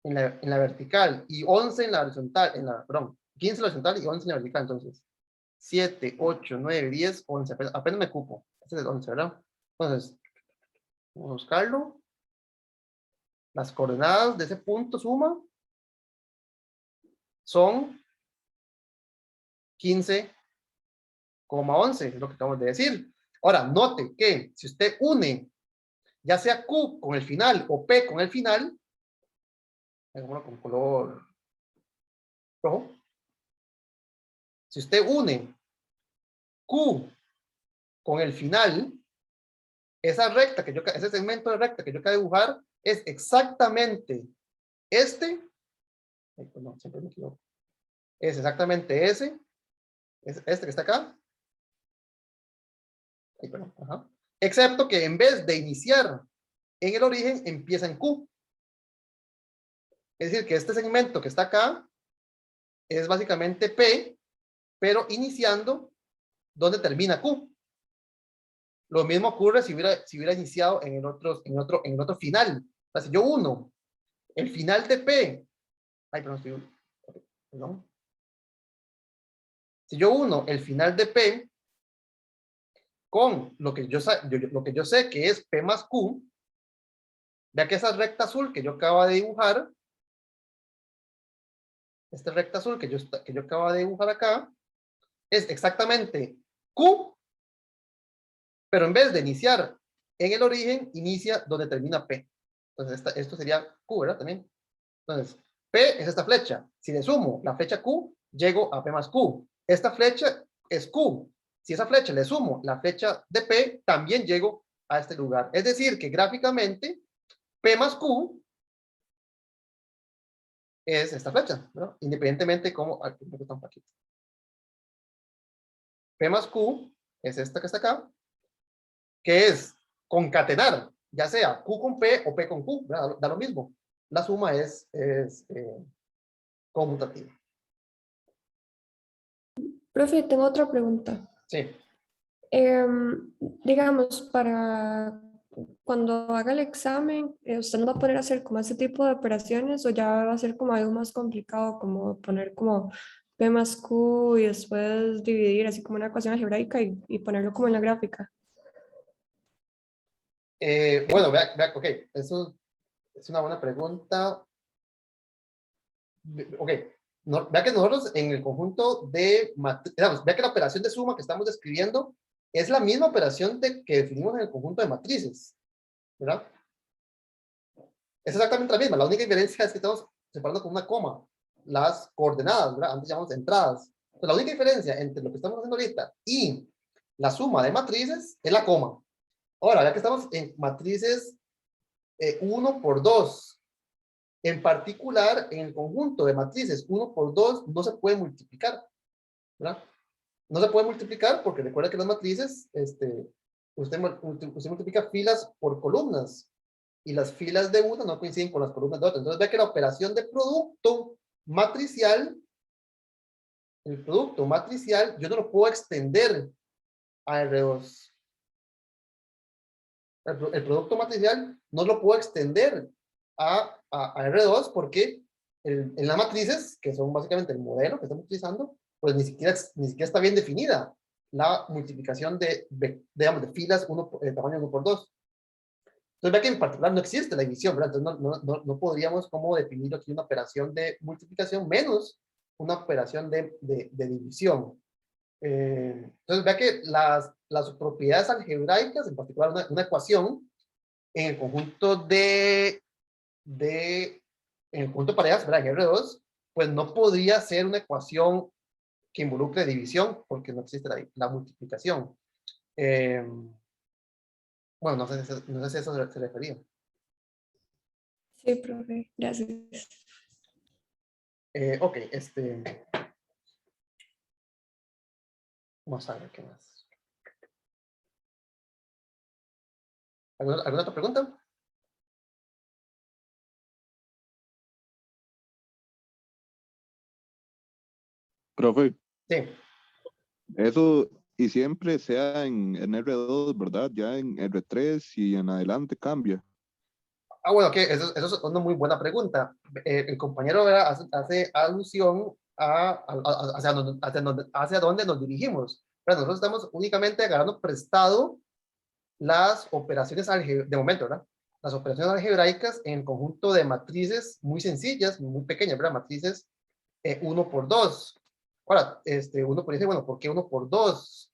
en la vertical y 11 en la horizontal, perdón, 15 en la horizontal y 11 en la vertical. Entonces, 7, 8, 9, 10, 11. Apenas me cupo. Este es el 11, ¿verdad? Entonces, vamos a buscarlo. Las coordenadas de ese punto suma son 15,11, es lo que acabamos de decir. Ahora, note que si usted une ya sea Q con el final o P con el final, hagámoslo con color rojo. Si usted une Q con el final, esa recta que ese segmento de recta que yo acabo de dibujar es exactamente este. No, siempre me equivoco. Es exactamente ese. Es este que está acá. Ajá. Excepto que en vez de iniciar en el origen, empieza en Q. Es decir, que este segmento que está acá es básicamente P, pero iniciando donde termina Q. Lo mismo ocurre si hubiera iniciado en el otro final. O sea, si yo uno el final de P, perdón. Si yo uno el final de P con lo que yo sé que es P más Q, vea que esa recta azul que yo acabo de dibujar, esta recta azul que yo acabo de dibujar acá, es exactamente Q, pero en vez de iniciar en el origen, inicia donde termina P. Entonces, esto sería Q, ¿verdad? También. Entonces, P es esta flecha. Si le sumo la flecha Q, llego a P más Q. Esta flecha es Q. Si esa flecha le sumo la flecha de P, también llego a este lugar. Es decir, que gráficamente, P más Q es esta flecha, ¿no? Independientemente de cómo... P más Q es esta que está acá, que es concatenar, ya sea Q con P o P con Q, ¿verdad? Da lo mismo. La suma es conmutativa. Profe, tengo otra pregunta. Sí. Digamos, para cuando haga el examen, ¿usted nos va a poner a hacer como ese tipo de operaciones o ya va a ser como algo más complicado, como poner como P más Q y después dividir así como una ecuación algebraica y ponerlo como en la gráfica? Bueno, vea, ok, eso es una buena pregunta. Ok, vea que nosotros en el conjunto vea que la operación de suma que estamos describiendo es la misma operación que definimos en el conjunto de matrices, ¿verdad? Es exactamente la misma, la única diferencia es que estamos separando con una coma las coordenadas, ¿verdad? Antes llamamos entradas. Entonces, la única diferencia entre lo que estamos haciendo ahorita y la suma de matrices es la coma. Ahora, ya que estamos en matrices 1 por 2, en particular, en el conjunto de matrices 1 por 2 no se puede multiplicar, ¿verdad? No se puede multiplicar porque recuerda que las matrices, usted multiplica filas por columnas y las filas de una no coinciden con las columnas de otra. Entonces ve que la operación de producto matricial, el producto matricial, yo no lo puedo extender a R2. El producto matricial no lo puedo extender a R2 porque en las matrices, que son básicamente el modelo que estamos utilizando, pues ni siquiera está bien definida la multiplicación digamos, de filas de tamaño 1 por 2. Entonces ve que en particular no existe la división, ¿verdad? Entonces no podríamos como definir aquí una operación de multiplicación menos una operación de división. Entonces vea que las propiedades algebraicas, en particular una ecuación, en el conjunto en el conjunto de parejas, ¿verdad? En R2, pues no podría ser una ecuación que involucre división, porque no existe la multiplicación. Bueno, no sé si a eso se refería. Sí, profe, gracias. Ok, vamos a ver qué más. ¿Alguna otra pregunta? Profe, Sí. eso y siempre sea en R2, ¿verdad? Ya en R3 y en adelante cambia. Bueno, que eso es una muy buena pregunta. El compañero, ¿verdad?, hace alusión hacia dónde nos dirigimos. Pero nosotros estamos únicamente agarrando prestado las operaciones de momento, ¿verdad? Las operaciones algebraicas en conjunto de matrices muy sencillas, muy pequeñas, ¿verdad? Matrices 1 por 2. Ahora, uno puede decir, bueno, ¿por qué 1 por 2?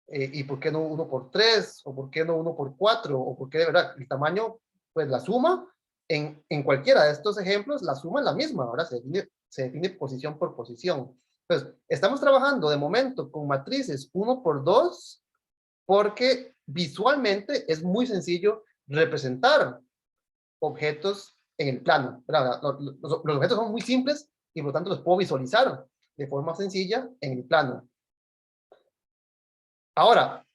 ¿Y por qué no 1 por 3? ¿O por qué no 1 por 4? ¿O por qué, de verdad, el tamaño, pues la suma, en cualquiera de estos ejemplos, la suma es la misma, ¿verdad? Se define posición por posición. Entonces, estamos trabajando de momento con matrices 1 por 2 porque visualmente es muy sencillo representar objetos en el plano, ¿verdad? Los objetos son muy simples y por lo tanto los puedo visualizar de forma sencilla en el plano. Ahora,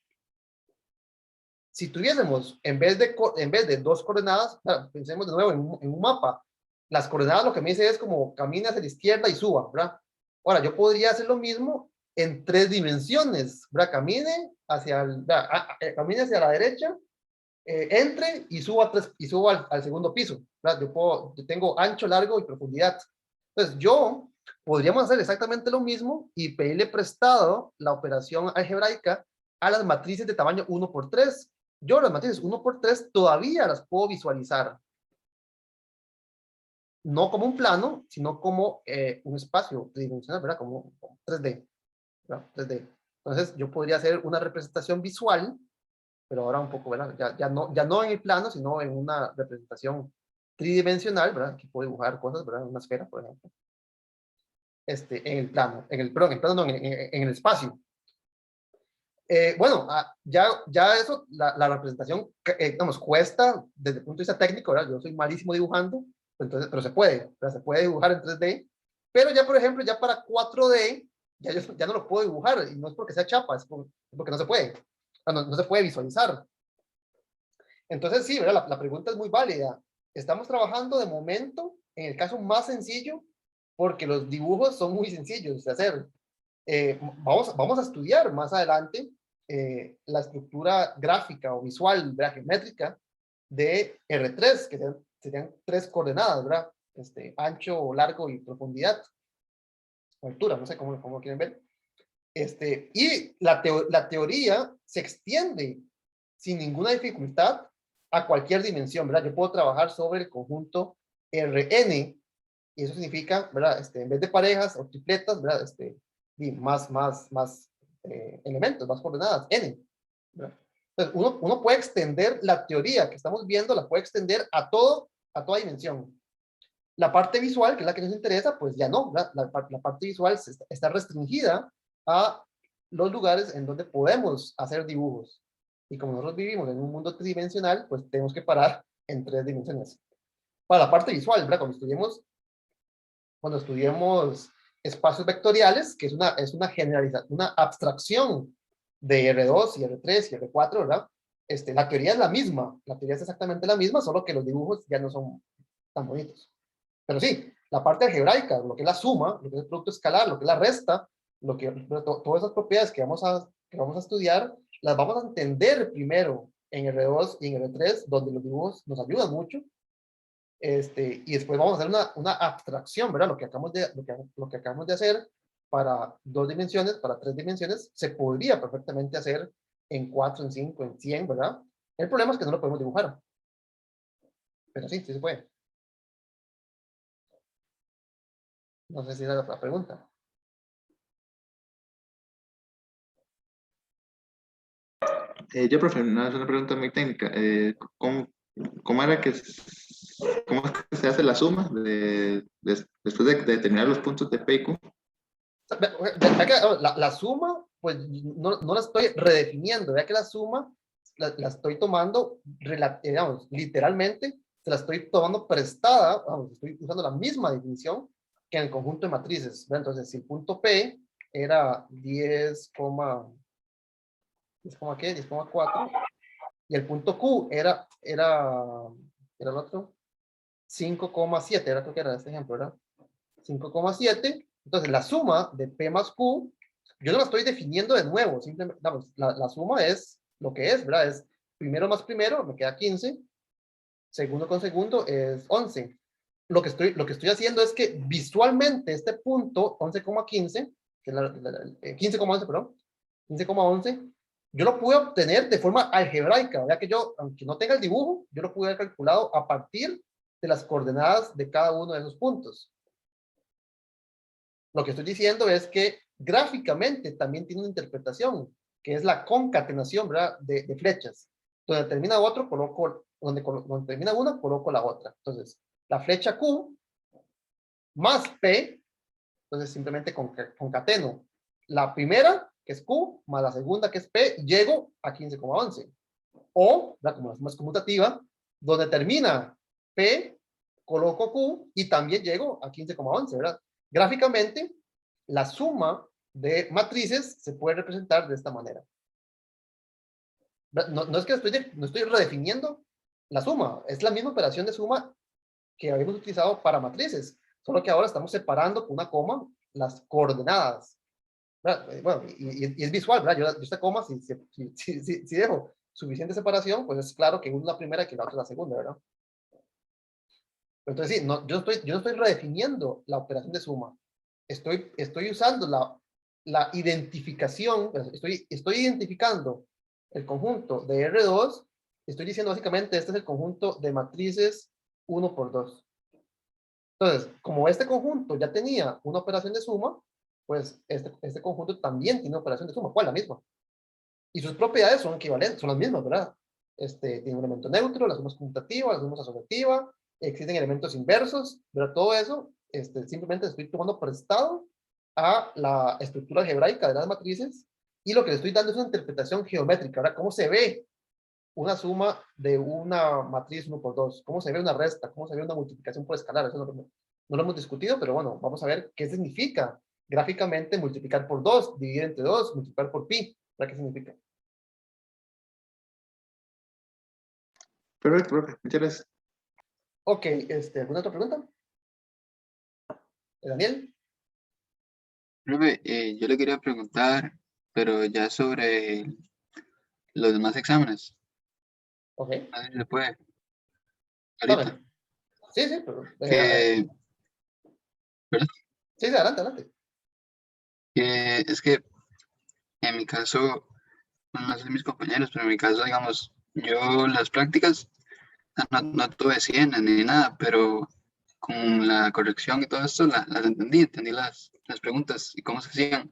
si tuviésemos, en vez de 2 coordenadas, pensemos de nuevo en un mapa, las coordenadas lo que me dice es como camina hacia la izquierda y suba, ¿verdad? Ahora, yo podría hacer lo mismo en 3 dimensiones, ¿verdad? Camine hacia la derecha, entre y subo al segundo piso, ¿verdad? Yo tengo ancho, largo y profundidad. Entonces, podríamos hacer exactamente lo mismo y pedirle prestado la operación algebraica a las matrices de tamaño 1 por 3. Yo las matrices 1 por 3 todavía las puedo visualizar. No como un plano, sino como un espacio tridimensional, ¿verdad? Como 3D, ¿verdad? 3D. Entonces, yo podría hacer una representación visual, pero ahora un poco, ¿verdad? Ya no en el plano, sino en una representación tridimensional, ¿verdad? Que puedo dibujar cosas, ¿verdad? Una esfera, por ejemplo. En el plano, en el espacio. Bueno, ya eso, la representación, digamos, cuesta desde el punto de vista técnico, ¿verdad? Yo soy malísimo dibujando, entonces, pero se puede, ¿verdad? Se puede dibujar en 3D, pero ya, por ejemplo, ya para 4D, ya no lo puedo dibujar, y no es porque sea chapa, es porque no se puede, no se puede visualizar. Entonces, sí, ¿verdad? La pregunta es muy válida. Estamos trabajando de momento en el caso más sencillo, porque los dibujos son muy sencillos de hacer. Vamos a estudiar más adelante la estructura gráfica o visual, ¿verdad?, geométrica de R3, que serían 3 coordenadas, ¿verdad? Ancho, largo y profundidad. Altura, no sé cómo quieren ver. Y la teoría se extiende sin ninguna dificultad a cualquier dimensión, ¿verdad? Yo puedo trabajar sobre el conjunto Rn, y eso significa, ¿verdad? En vez de parejas o tripletas, ¿verdad? Más elementos, más coordenadas, n, ¿verdad? Entonces, uno puede extender la teoría que estamos viendo, la puede extender a toda dimensión. La parte visual, que es la que nos interesa, pues ya no, ¿verdad? La parte visual está restringida a los lugares en donde podemos hacer dibujos. Y como nosotros vivimos en un mundo tridimensional, pues tenemos que parar en 3 dimensiones. Para la parte visual, ¿verdad? Cuando estudiemos espacios vectoriales, que es una generalización, una abstracción de R2 y R3 y R4, ¿verdad? La teoría es la misma, la teoría es exactamente la misma, solo que los dibujos ya no son tan bonitos. Pero sí, la parte algebraica, lo que es la suma, lo que es el producto escalar, lo que es la resta, todas esas propiedades que vamos a estudiar, las vamos a entender primero en R2 y en R3, donde los dibujos nos ayudan mucho, y después vamos a hacer una abstracción, ¿verdad? Lo que acabamos de hacer para 2 dimensiones, para 3 dimensiones, se podría perfectamente hacer en 4, en 5, en 100, ¿verdad? El problema es que no lo podemos dibujar. Pero sí se puede. No sé si era la pregunta. Yo, profe, una pregunta muy técnica. ¿Cómo es que se hace la suma después de determinar los puntos de P y Q? La suma, pues no la estoy redefiniendo, vea que la suma la estoy tomando, digamos, literalmente, se la estoy tomando prestada, vamos, estoy usando la misma definición que en el conjunto de matrices, ¿verdad? Entonces, si el punto P era 10,4, y el punto Q era el otro, 5,7, era creo que era este ejemplo, ¿verdad? 5,7, entonces la suma de P más Q, yo no la estoy definiendo de nuevo, simplemente, vamos, la suma es lo que es, ¿verdad? Es primero más primero, me queda 15, segundo con segundo es 11. Lo que estoy haciendo es que visualmente este punto, 11,15, que es 15,11, perdón, 15,11, yo lo pude obtener de forma algebraica, ya que yo, aunque no tenga el dibujo, yo lo pude haber calculado a partir de las coordenadas de cada uno de esos puntos. Lo que estoy diciendo es que gráficamente también tiene una interpretación, que es la concatenación, ¿verdad? De flechas. Donde termina otro, donde termina una, coloco la otra. Entonces, la flecha Q más P, entonces simplemente concateno la primera, que es Q, más la segunda, que es P, y llego a 15,11. O, ¿verdad? Como la suma es conmutativa, donde termina P, coloco Q, y también llego a 15,11, ¿verdad? Gráficamente, la suma de matrices se puede representar de esta manera. No es que no estoy redefiniendo la suma, es la misma operación de suma que habíamos utilizado para matrices, solo que ahora estamos separando con una coma las coordenadas. Bueno, y es visual, ¿verdad? Yo esta coma, si dejo suficiente separación, pues es claro que una es la primera y que la otra es la segunda, ¿verdad? Entonces, sí, yo no estoy redefiniendo la operación de suma. Estoy usando la identificación, estoy identificando el conjunto de R2, estoy diciendo básicamente este es el conjunto de matrices 1 por 2. Entonces, como este conjunto ya tenía una operación de suma, pues este conjunto también tiene una operación de suma, ¿cuál? La misma. Y sus propiedades son equivalentes, son las mismas, ¿verdad? Tiene un elemento neutro, la suma es conmutativa, la suma es asociativa, existen elementos inversos, pero todo eso simplemente estoy tomando prestado a la estructura algebraica de las matrices y lo que le estoy dando es una interpretación geométrica, ¿verdad? ¿Cómo se ve una suma de una matriz 1 por 2? ¿Cómo se ve una resta? ¿Cómo se ve una multiplicación por escalar? Eso no lo hemos discutido, pero bueno, vamos a ver qué significa gráficamente multiplicar por 2, dividir entre 2, multiplicar por pi. ¿Qué significa? Perfecto, profe. Muchas gracias. Ok, ¿alguna otra pregunta? Daniel. Profe, yo le quería preguntar, pero ya sobre los demás exámenes. Ok. A ver si se puede. Dame. Ahorita. Sí, pero... ¿Verdad? Sí, adelante. Es que en mi caso, no sé mis compañeros, pero en mi caso, digamos, yo las prácticas no tuve 100 ni nada, pero con la corrección y todo esto las entendí las preguntas y cómo se hacían,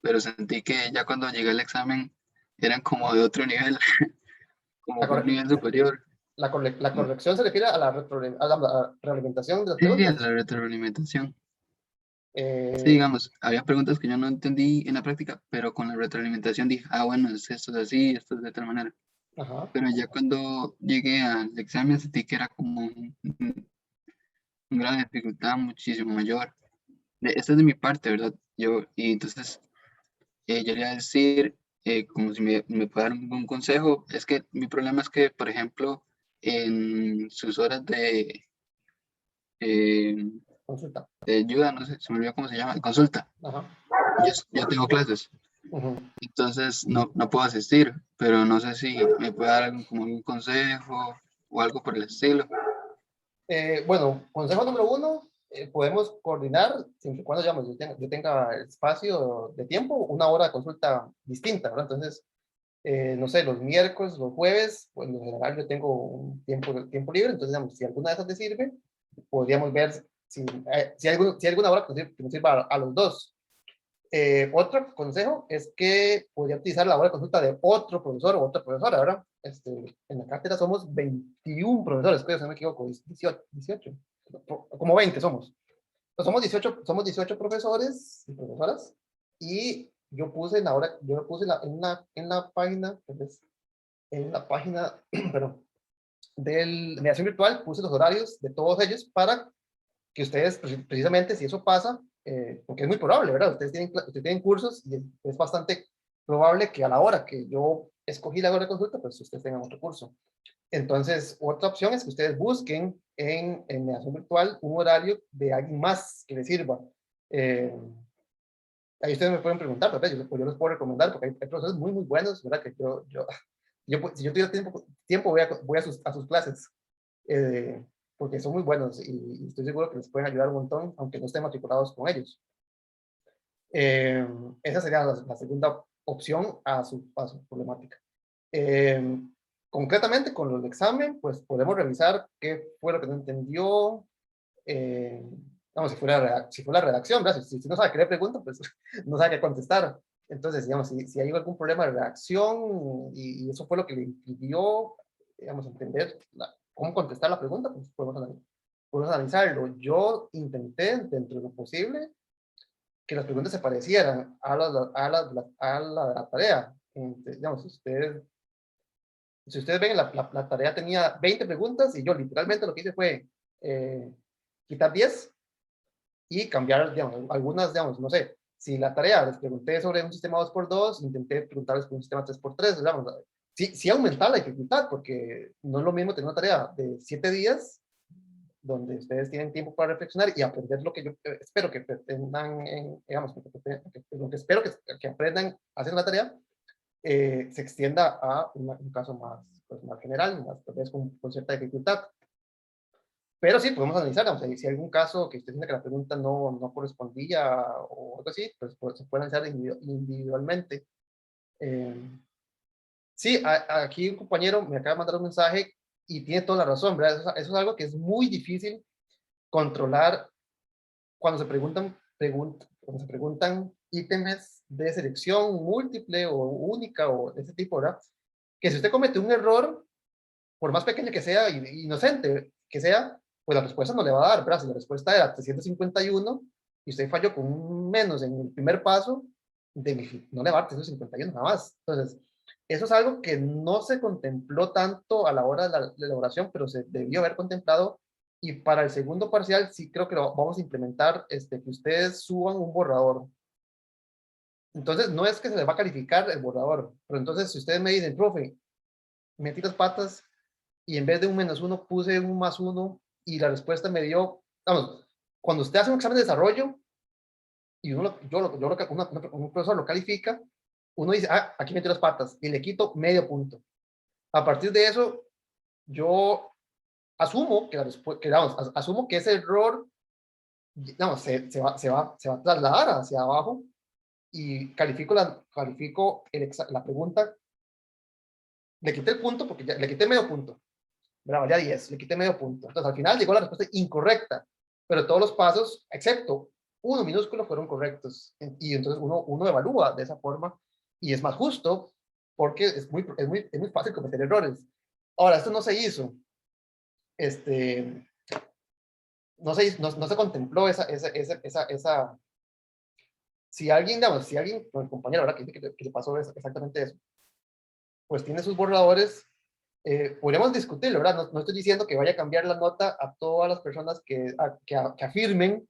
pero sentí que ya cuando llegué al examen eran como de otro nivel, como un nivel superior. La corrección se refiere a la realimentación de las Sí, a preguntas. la retroalimentación. Sí, Sí, digamos, había preguntas que yo no entendí en la práctica, pero con la retroalimentación dije, bueno, esto es así, esto es de otra manera. ajá. Pero ya cuando llegué al examen sentí que era como un grado de dificultad muchísimo mayor. Esta es de mi parte, ¿verdad? Y entonces, yo le iba a decir, como si me puede dar un consejo, es que mi problema es que, por ejemplo, en sus horas eh, Consulta. de ayuda, no sé, se me olvidó cómo se llama, consulta, Ajá. yo tengo clases. Ujú. Entonces no puedo asistir, pero no sé si me puede dar como algún consejo o algo por el estilo. Bueno, consejo número 1, podemos coordinar, siempre y cuando digamos, yo tenga espacio de tiempo, una hora de consulta distinta, ¿verdad? Entonces, no sé, los miércoles, los jueves, pues en general yo tengo un tiempo libre, entonces, digamos, si alguna de esas te sirve, podríamos ver si hay alguna hora que nos sirva a los dos. Otro consejo es que podría utilizar la hora de consulta de otro profesor o otra profesora, ¿verdad? En la cátedra somos 21 profesores, creo, si no me equivoco, 18, como 20 somos. Pues somos 18 profesores y profesoras, y yo puse en la página, pues, en la página, perdón, de mediación virtual, puse los horarios de todos ellos para que ustedes, precisamente si eso pasa, porque es muy probable, ¿verdad? Ustedes tienen cursos y es bastante probable que a la hora que yo escogí la hora de consulta, pues ustedes tengan otro curso. Entonces, otra opción es que ustedes busquen en mediación virtual un horario de alguien más que les sirva. Ahí ustedes me pueden preguntar, ¿verdad? Yo les puedo recomendar, porque hay profesores muy, muy buenos, ¿verdad? Que si yo tuviera tiempo voy a sus clases, porque son muy buenos y estoy seguro que les pueden ayudar un montón, aunque no estén matriculados con ellos. Esa sería la segunda opción a su problemática. Concretamente con el examen, pues podemos revisar qué fue lo que no entendió. Vamos, si fue la redacción, ¿verdad? Si no sabe qué le pregunta, pues no sabe qué contestar. Entonces, digamos, si hay algún problema de redacción y eso fue lo que le impidió, digamos, entender cómo contestar la pregunta, pues podemos analizarlo. Yo intenté, dentro de lo posible, que las preguntas se parecieran a la tarea. Digamos, si ustedes ven, la tarea tenía 20 preguntas y yo literalmente lo que hice fue quitar 10 y cambiar, digamos, algunas, digamos, no sé, si la tarea les pregunté sobre un sistema 2x2, intenté preguntarles por un sistema 3x3, digamos, sí aumentar la dificultad, porque no es lo mismo tener una tarea de 7 días, donde ustedes tienen tiempo para reflexionar y aprender lo que yo espero que pretendan, digamos, lo que espero que aprendan a hacer la tarea, se extienda a un caso más, pues, más general, más, tal vez con cierta dificultad. Pero sí, podemos analizar, o sea, si hay algún caso que usted siente que la pregunta no correspondía o algo así, pues se puede analizar individualmente. Sí, aquí un compañero me acaba de mandar un mensaje y tiene toda la razón, ¿verdad? Eso es algo que es muy difícil controlar cuando cuando se preguntan ítems de selección múltiple o única o de ese tipo, ¿verdad? Que si usted comete un error, por más pequeño que sea, inocente que sea, pues la respuesta no le va a dar, ¿verdad? Si la respuesta era 351 y usted falló con un menos en el primer paso, no le va a dar 351 nada más. Entonces, eso es algo que no se contempló tanto a la hora de la elaboración, pero se debió haber contemplado. Y para el segundo parcial, sí creo que lo vamos a implementar, que ustedes suban un borrador. Entonces, no es que se les va a calificar el borrador, pero entonces si ustedes me dicen, profe, metí las patas y en vez de un -1 puse un +1 y la respuesta me dio, vamos, cuando usted hace un examen de desarrollo y un profesor lo califica, uno dice, aquí metí las patas y le quito medio punto. A partir de eso, yo asumo asumo que ese error, digamos, se va a trasladar hacia abajo y califico la pregunta, le quité el punto porque le quité medio punto. Bravo, ya 10, le quité medio punto. Entonces, al final llegó la respuesta incorrecta, pero todos los pasos, excepto uno minúsculo, fueron correctos. Y entonces uno evalúa de esa forma y es más justo porque es muy fácil cometer errores. Ahora, esto no se hizo. No se contempló esa. Si alguien, el compañero, ¿verdad? Que le pasó exactamente eso, pues tiene sus borradores. Podríamos discutirlo, ¿verdad? No estoy diciendo que vaya a cambiar la nota a todas las personas que afirmen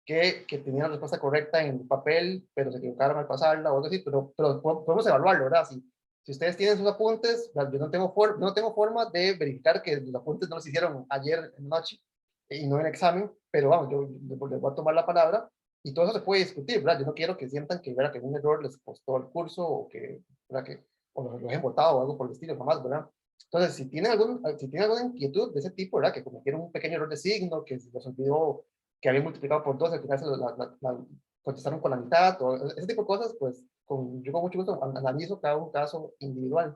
que tenían la respuesta correcta en el papel, pero se equivocaron al pasarla o algo así, pero podemos evaluarlo, ¿verdad? Si ustedes tienen sus apuntes, yo no tengo forma de verificar que los apuntes no los hicieron ayer en la noche y no en examen, pero vamos, yo les voy a tomar la palabra y todo eso se puede discutir, ¿verdad? Yo no quiero que sientan que, ¿verdad? Que un error les costó el curso o que, ¿verdad? O los han votado o algo por el estilo, jamás, ¿verdad? Entonces, si tienen alguna inquietud de ese tipo, ¿verdad? Que cometieron un pequeño error de signo, que se les olvidó que habían multiplicado por 2, al final contestaron con la mitad, o ese tipo de cosas, pues yo con mucho gusto analizo cada un caso individual.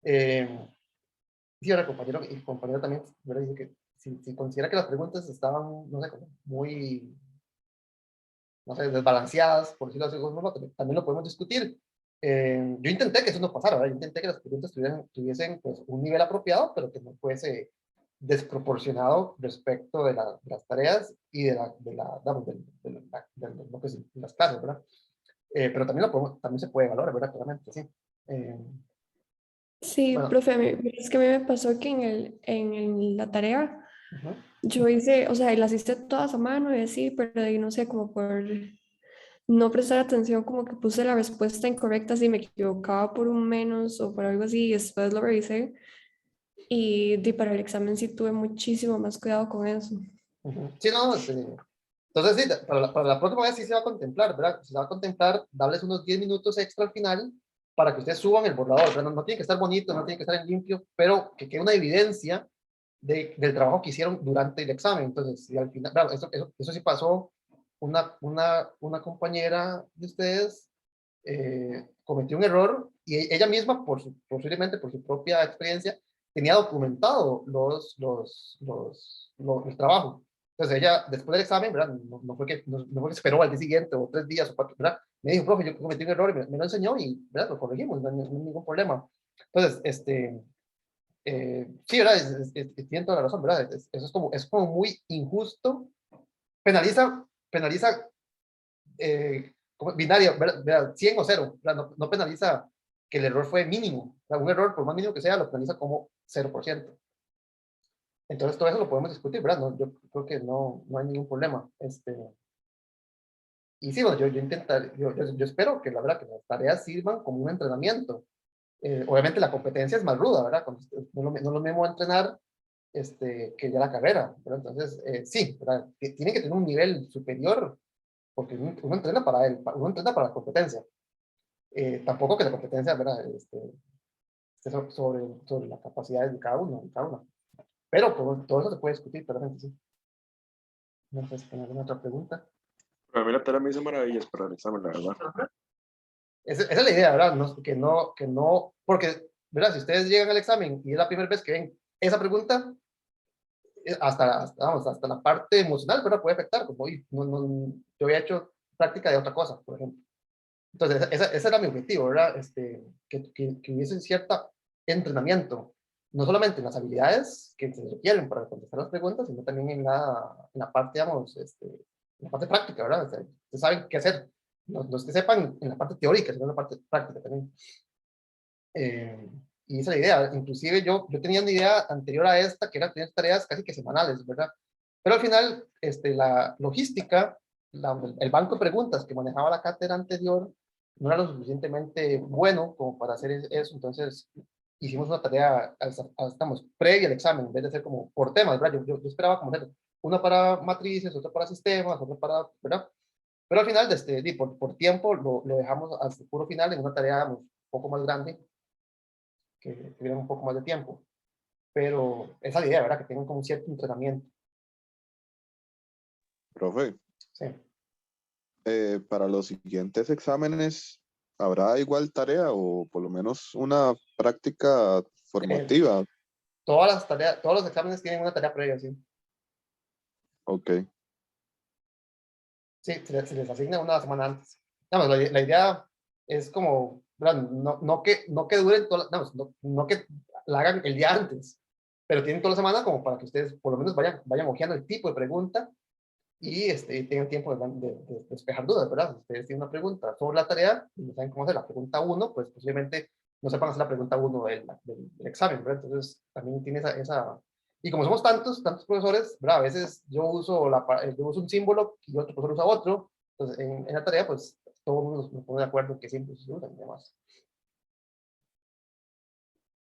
Sí, ahora el compañero también, ¿verdad? Dice que si considera que las preguntas estaban, no sé, como muy, no sé, desbalanceadas, por decirlo así, también lo podemos discutir. Yo intenté que eso no pasara, ¿verdad? Yo intenté que las preguntas tuviesen pues, un nivel apropiado, pero que no fuese desproporcionado respecto de las tareas y de las clases, ¿verdad? Pero también, también se puede evaluar, ¿verdad? Claramente, sí. Sí, Bueno. profe, es que a mí me pasó que en la tarea Uh-huh. yo hice, o sea, las hice todas a mano y así, pero ahí no sé, como por no prestar atención, como que puse la respuesta incorrecta, si me equivocaba por un menos o por algo así, y después lo revisé. Y para el examen sí tuve muchísimo más cuidado con eso. Uh-huh. Sí, no, sí. Entonces, sí, para la próxima vez sí se va a contemplar, ¿verdad? Se va a contemplar darles unos 10 minutos extra al final para que ustedes suban el borrador, ¿verdad? No tiene que estar bonito, no tiene que estar en limpio, pero que quede una evidencia del trabajo que hicieron durante el examen. Entonces, si al final, claro, eso sí pasó, una compañera de ustedes cometió un error y ella misma, posiblemente por su propia experiencia, tenía documentado el trabajo. Entonces ella, después del examen, ¿verdad? No fue que esperó al día siguiente o 3 días o 4, ¿verdad? Me dijo, profe, yo cometí un error y me lo enseñó y, ¿verdad? Lo corregimos, no hay ningún problema. Entonces, sí, ¿verdad? Tiene toda la razón, ¿verdad? Eso es como muy injusto. Penaliza binario, ¿verdad? 100 o 0, ¿verdad? No penaliza que el error fue mínimo. ¿Verdad? Un error, por más mínimo que sea, lo penaliza como 0%. Entonces, todo eso lo podemos discutir, ¿verdad? No, yo creo que no hay ningún problema. Y sí, bueno, yo espero que la verdad que las tareas sirvan como un entrenamiento. Obviamente la competencia es más ruda, ¿verdad? No es lo mismo entrenar que ya la carrera, ¿verdad? Entonces, sí, ¿verdad? Tiene que tener un nivel superior, porque uno entrena uno entrena para la competencia. Tampoco que la competencia, ¿verdad? Esté sobre las capacidades de cada uno, Pero todo eso se puede discutir, claramente, sí. No sé si tienen alguna otra pregunta. A mí la tarea me hizo maravillas para el examen, la verdad. Esa es la idea, ¿verdad? Porque, ¿verdad? Si ustedes llegan al examen y es la primera vez que ven esa pregunta, hasta la parte emocional, ¿verdad? Puede afectar, como, yo había hecho práctica de otra cosa, por ejemplo. Entonces, ese era mi objetivo, ¿verdad? Que hubiese cierto entrenamiento, no solamente en las habilidades que se requieren para contestar las preguntas, sino también en la parte, digamos, en la parte práctica, ¿verdad? O sea, ustedes saben qué hacer. No es que sepan en la parte teórica, sino en la parte práctica también. Y esa es la idea. Inclusive yo tenía una idea anterior a esta, que era tener tareas casi que semanales, ¿verdad? Pero al final, la logística, el banco de preguntas que manejaba la cátedra anterior, no era lo suficientemente bueno como para hacer eso. Entonces, hicimos una tarea, estamos, previa al examen, en vez de hacer como por temas, ¿verdad? Yo esperaba como hacer una para matrices, otra para sistemas, otra para, ¿verdad? Pero al final, por tiempo, lo dejamos hasta el puro final en una tarea, digamos, un poco más grande, que tuvieran un poco más de tiempo. Pero esa es la idea, ¿verdad? Que tengan como un cierto entrenamiento. Profe, Sí. para los siguientes exámenes, ¿habrá igual tarea o por lo menos una práctica formativa? Todas las tareas, todos los exámenes tienen una tarea previa, sí. Ok. Sí, se les asigna una semana antes. Vamos, la idea es como, ¿verdad? No que duren no que la hagan el día antes, pero tienen toda la semana como para que ustedes por lo menos vayan ojeando el tipo de pregunta y tengan tiempo de despejar dudas, ¿verdad? Si ustedes tienen una pregunta sobre la tarea y no saben cómo hacer la pregunta 1, pues posiblemente no sepan hacer la pregunta 1 del examen, ¿verdad? Entonces también tiene esa. Y como somos tantos profesores, ¿verdad? A veces yo uso un símbolo y otro profesor usa otro. Entonces, en la tarea, pues, todos nos ponemos de acuerdo en qué símbolos se usan y demás.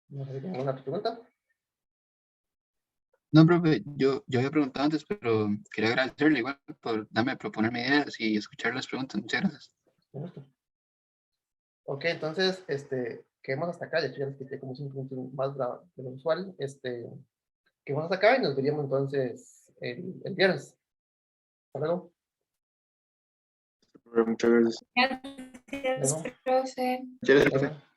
No sé si tienen alguna pregunta. No, profe, yo había preguntado antes, pero quería agradecerle igual por proponerme ideas y escuchar las preguntas. Muchas gracias. Ok, entonces, quedemos hasta acá. Ya les quité como 5 minutos más de lo usual. Quedemos hasta acá y nos veríamos entonces el viernes. Hasta luego. Muchas gracias. Gracias, profe. Muchas gracias, profe.